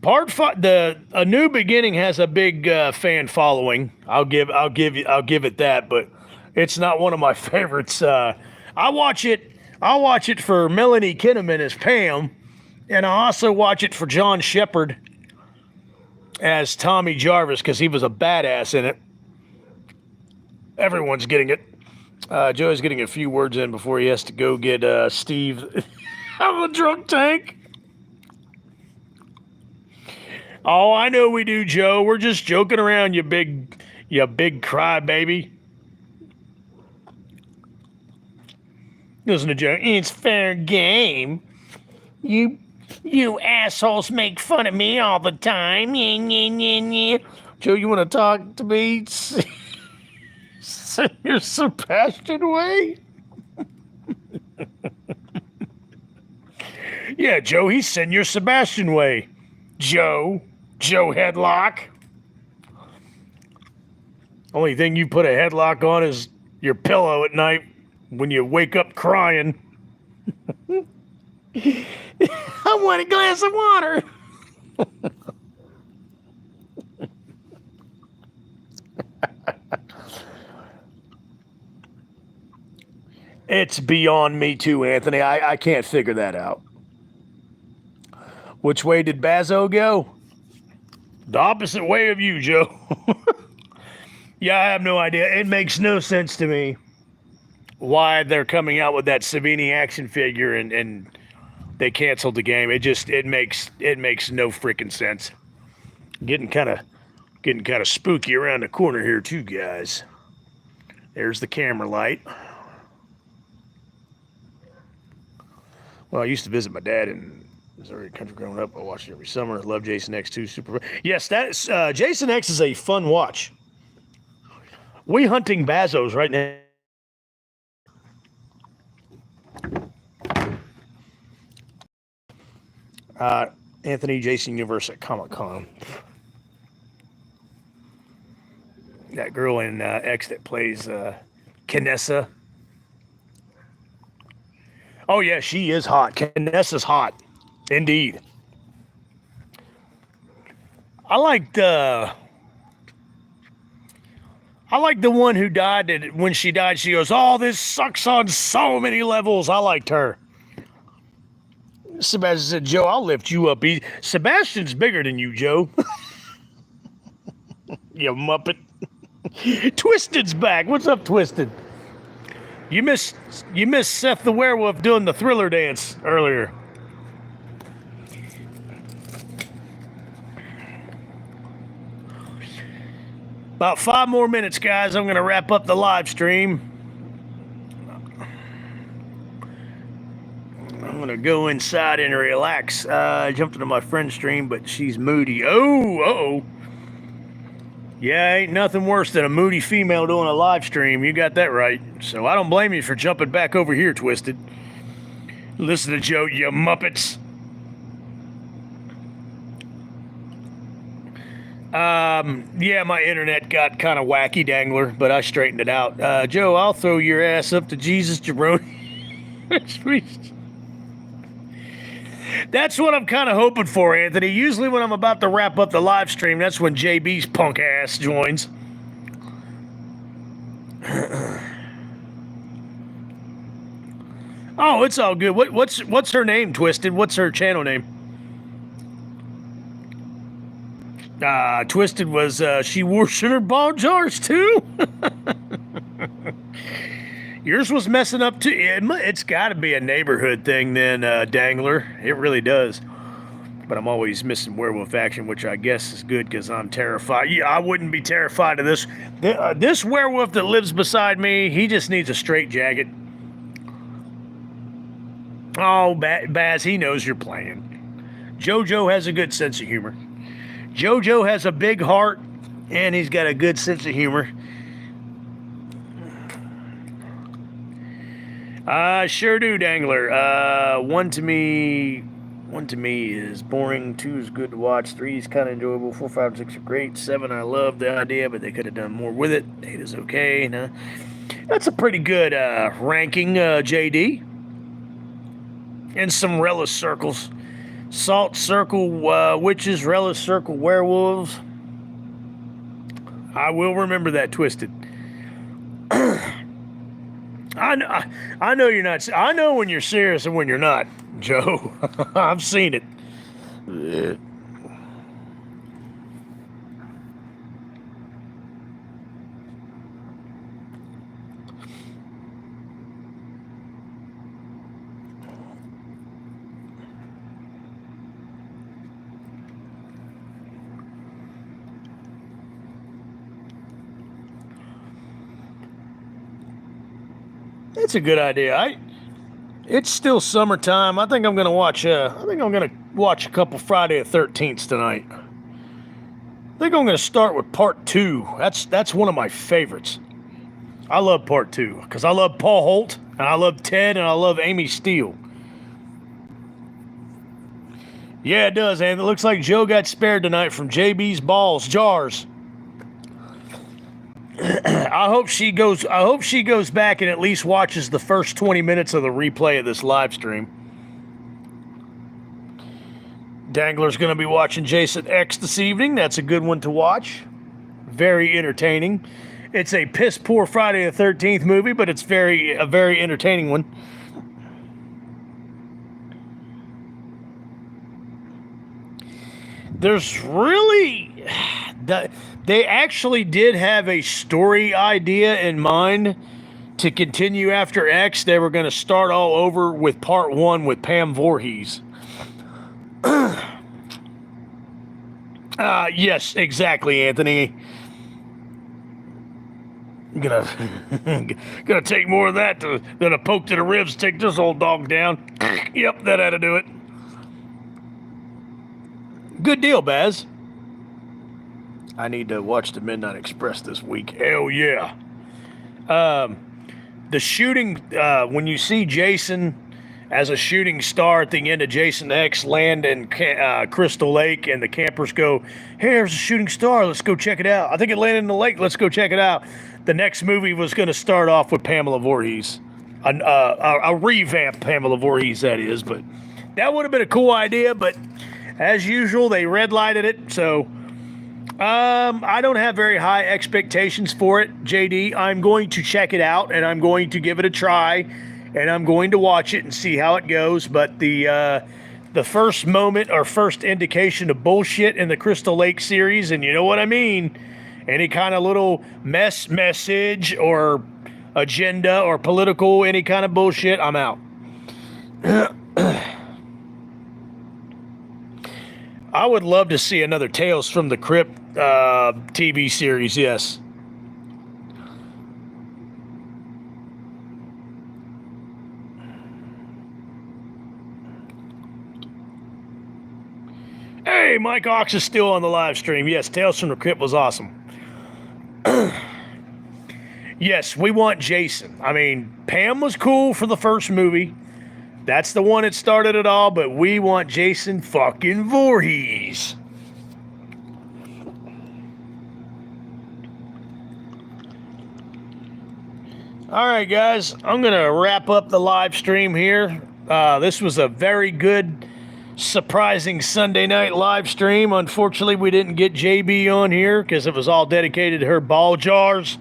Part 5, A New Beginning has a big fan following. I'll give it that, but it's not one of my favorites. I watch it for Melanie Kinnaman as Pam, and I also watch it for John Shepard as Tommy Jarvis because he was a badass in it. Everyone's getting it. Joe's getting a few words in before he has to go get Steve out of a drunk tank. Oh, I know we do, Joe. We're just joking around, you big crybaby. Listen to Joe. It's fair game. You assholes make fun of me all the time. Joe, you want to talk to me? Senior Sebastian way? Yeah, Joe, he's Senior Sebastian way. Joe Headlock. Only thing you put a headlock on is your pillow at night when you wake up crying. I want a glass of water. It's beyond me too, Anthony. I can't figure that out. Which way did Bazo go? The opposite way of you, Joe. Yeah, I have no idea. It makes no sense to me why they're coming out with that Savini action figure and they canceled the game. It makes no freaking sense. Getting kind of spooky around the corner here too, guys. There's the camera light. Well, I used to visit my dad in Missouri country growing up. I watched it every summer. I love Jason X2 super. Yes, that is Jason X is a fun watch. We hunting Bazos right now. Anthony Jason Universe at Comic-Con. That girl in X that plays Kinessa. Oh yeah, she is hot. Kinessa's hot, indeed. I like the one who died. That when she died, she goes, "Oh, this sucks on so many levels." I liked her. Sebastian said, "Joe, I'll lift you up." Sebastian's bigger than you, Joe. You muppet. Twisted's back. What's up, Twisted? You missed Seth the Werewolf doing the Thriller dance earlier. About 5 more minutes, guys. I'm going to wrap up the live stream. I'm going to go inside and relax. I jumped into my friend's stream, but she's moody. Oh, uh-oh. Yeah, ain't nothing worse than a moody female doing a live stream. You got that right. So I don't blame you for jumping back over here, Twisted. Listen to Joe, you muppets. Yeah, my internet got kind of wacky, Dangler, but I straightened it out. Joe, I'll throw your ass up to Jesus, Jabroni. That's what I'm kind of hoping for, Anthony. Usually when I'm about to wrap up the live stream, that's when Jaybee's punk ass joins. Oh, it's all good. What's her name, Twisted? What's her channel name? Twisted was, she washing her ball jars too? Yours was messing up too. It's got to be a neighborhood thing then, Dangler. It really does. But I'm always missing werewolf action, which I guess is good because I'm terrified. Yeah, I wouldn't be terrified of this. This werewolf that lives beside me, he just needs a straitjacket. Oh, Baz, he knows you're playing. JoJo has a good sense of humor. JoJo has a big heart, and he's got a good sense of humor. Sure do, Dangler. One to me is boring. 2 is good to watch. 3 is kind of enjoyable. 4, 5, 6 are great. 7, I love the idea, but they could have done more with it. 8 is okay. No. That's a pretty good ranking, JD. In some relish circles. Salt Circle witches, relish circle werewolves. I will remember that, Twisted. I know you're not. I know when you're serious and when you're not, Joe. I've seen it. That's a good idea. It's still summertime. I think I'm gonna watch. I think I'm gonna watch a couple Friday the 13th tonight. I think I'm going to start with part 2. That's one of my favorites. I love part 2 because I love Paul Holt, and I love Ted, and I love Amy Steele. Yeah, it does, and it looks like Joe got spared tonight from Jaybees balls jars. I hope she goes back and at least watches the first 20 minutes of the replay of this live stream. Dangler's going to be watching Jason X this evening. That's a good one to watch. Very entertaining. It's a piss poor Friday the 13th movie, but it's a very entertaining one. There's really... They actually did have a story idea in mind to continue after X. They were going to start all over with part 1 with Pam Voorhees. Yes, exactly, Anthony. Gonna take more of that than a poke to the ribs. Take this old dog down. Yep, that had to do it. Good deal, Baz. I need to watch the Midnight Express this week. Hell yeah. The shooting, when you see Jason as a shooting star at the end of Jason X land in Crystal Lake, and the campers go, hey, there's a shooting star, let's go check it out. I think it landed in the lake, let's go check it out. The next movie was going to start off with Pamela Voorhees. A revamped Pamela Voorhees, that is. But that would have been a cool idea, but as usual, they red-lighted it, so... I don't have very high expectations for it, JD. I'm going to check it out, and I'm going to give it a try, and I'm going to watch it and see how it goes. But the first moment or first indication of bullshit in the Crystal Lake series, and you know what I mean, any kind of little message or agenda or political, any kind of bullshit, I'm out. I would love to see another Tales from the Crypt TV series, yes. Hey, Mike Ox is still on the live stream. Yes, Tales from the Crypt was awesome. Yes, we want Jason. I mean, Pam was cool for the first movie. That's the one that started it all, but we want Jason fucking Voorhees. All right, guys, I'm going to wrap up the live stream here. This was a very good, surprising Sunday night live stream. Unfortunately, we didn't get Jaybee on here because it was all dedicated to her ball jars.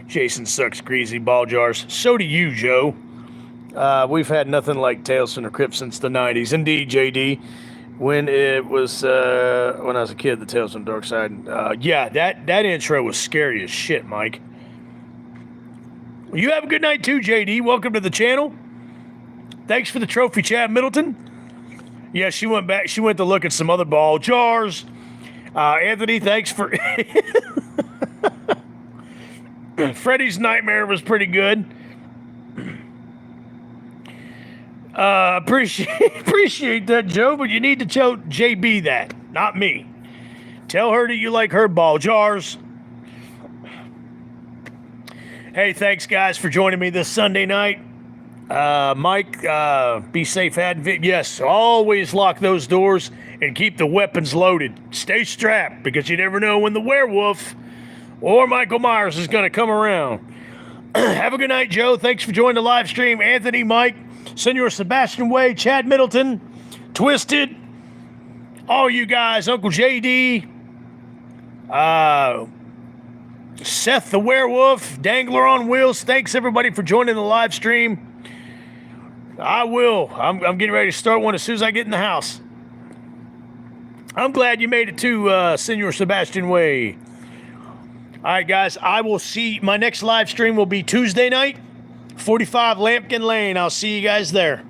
Jason sucks greasy ball jars. So do you, Joe. We've had nothing like Tales from the Crypt since the 90s. Indeed, JD. When it was, when I was a kid, the Tales from the Dark Side. Yeah, that intro was scary as shit, Mike. Well, you have a good night too, JD. Welcome to the channel. Thanks for the trophy, Chad Middleton. Yeah, she went back. She went to look at some other ball jars. Anthony, thanks for... Freddy's Nightmare was pretty good. Appreciate that, Joe, but you need to tell JB that, not me. Tell her that you like her ball jars. Hey, thanks, guys, for joining me this Sunday night. Mike, be safe. Yes, always lock those doors and keep the weapons loaded. Stay strapped, because you never know when the werewolf or Michael Myers is going to come around. Have a good night, Joe. Thanks for joining the live stream. Anthony, Mike, Senor Sebastian Way, Chad Middleton, Twisted, all you guys, Uncle JD, Seth the Werewolf, Dangler on Wheels. Thanks, everybody, for joining the live stream. I'm getting ready to start one as soon as I get in the house. I'm glad you made it to Senor Sebastian Way. All right, guys, I will see. My next live stream will be Tuesday night, 45 Lampkin Lane. I'll see you guys there.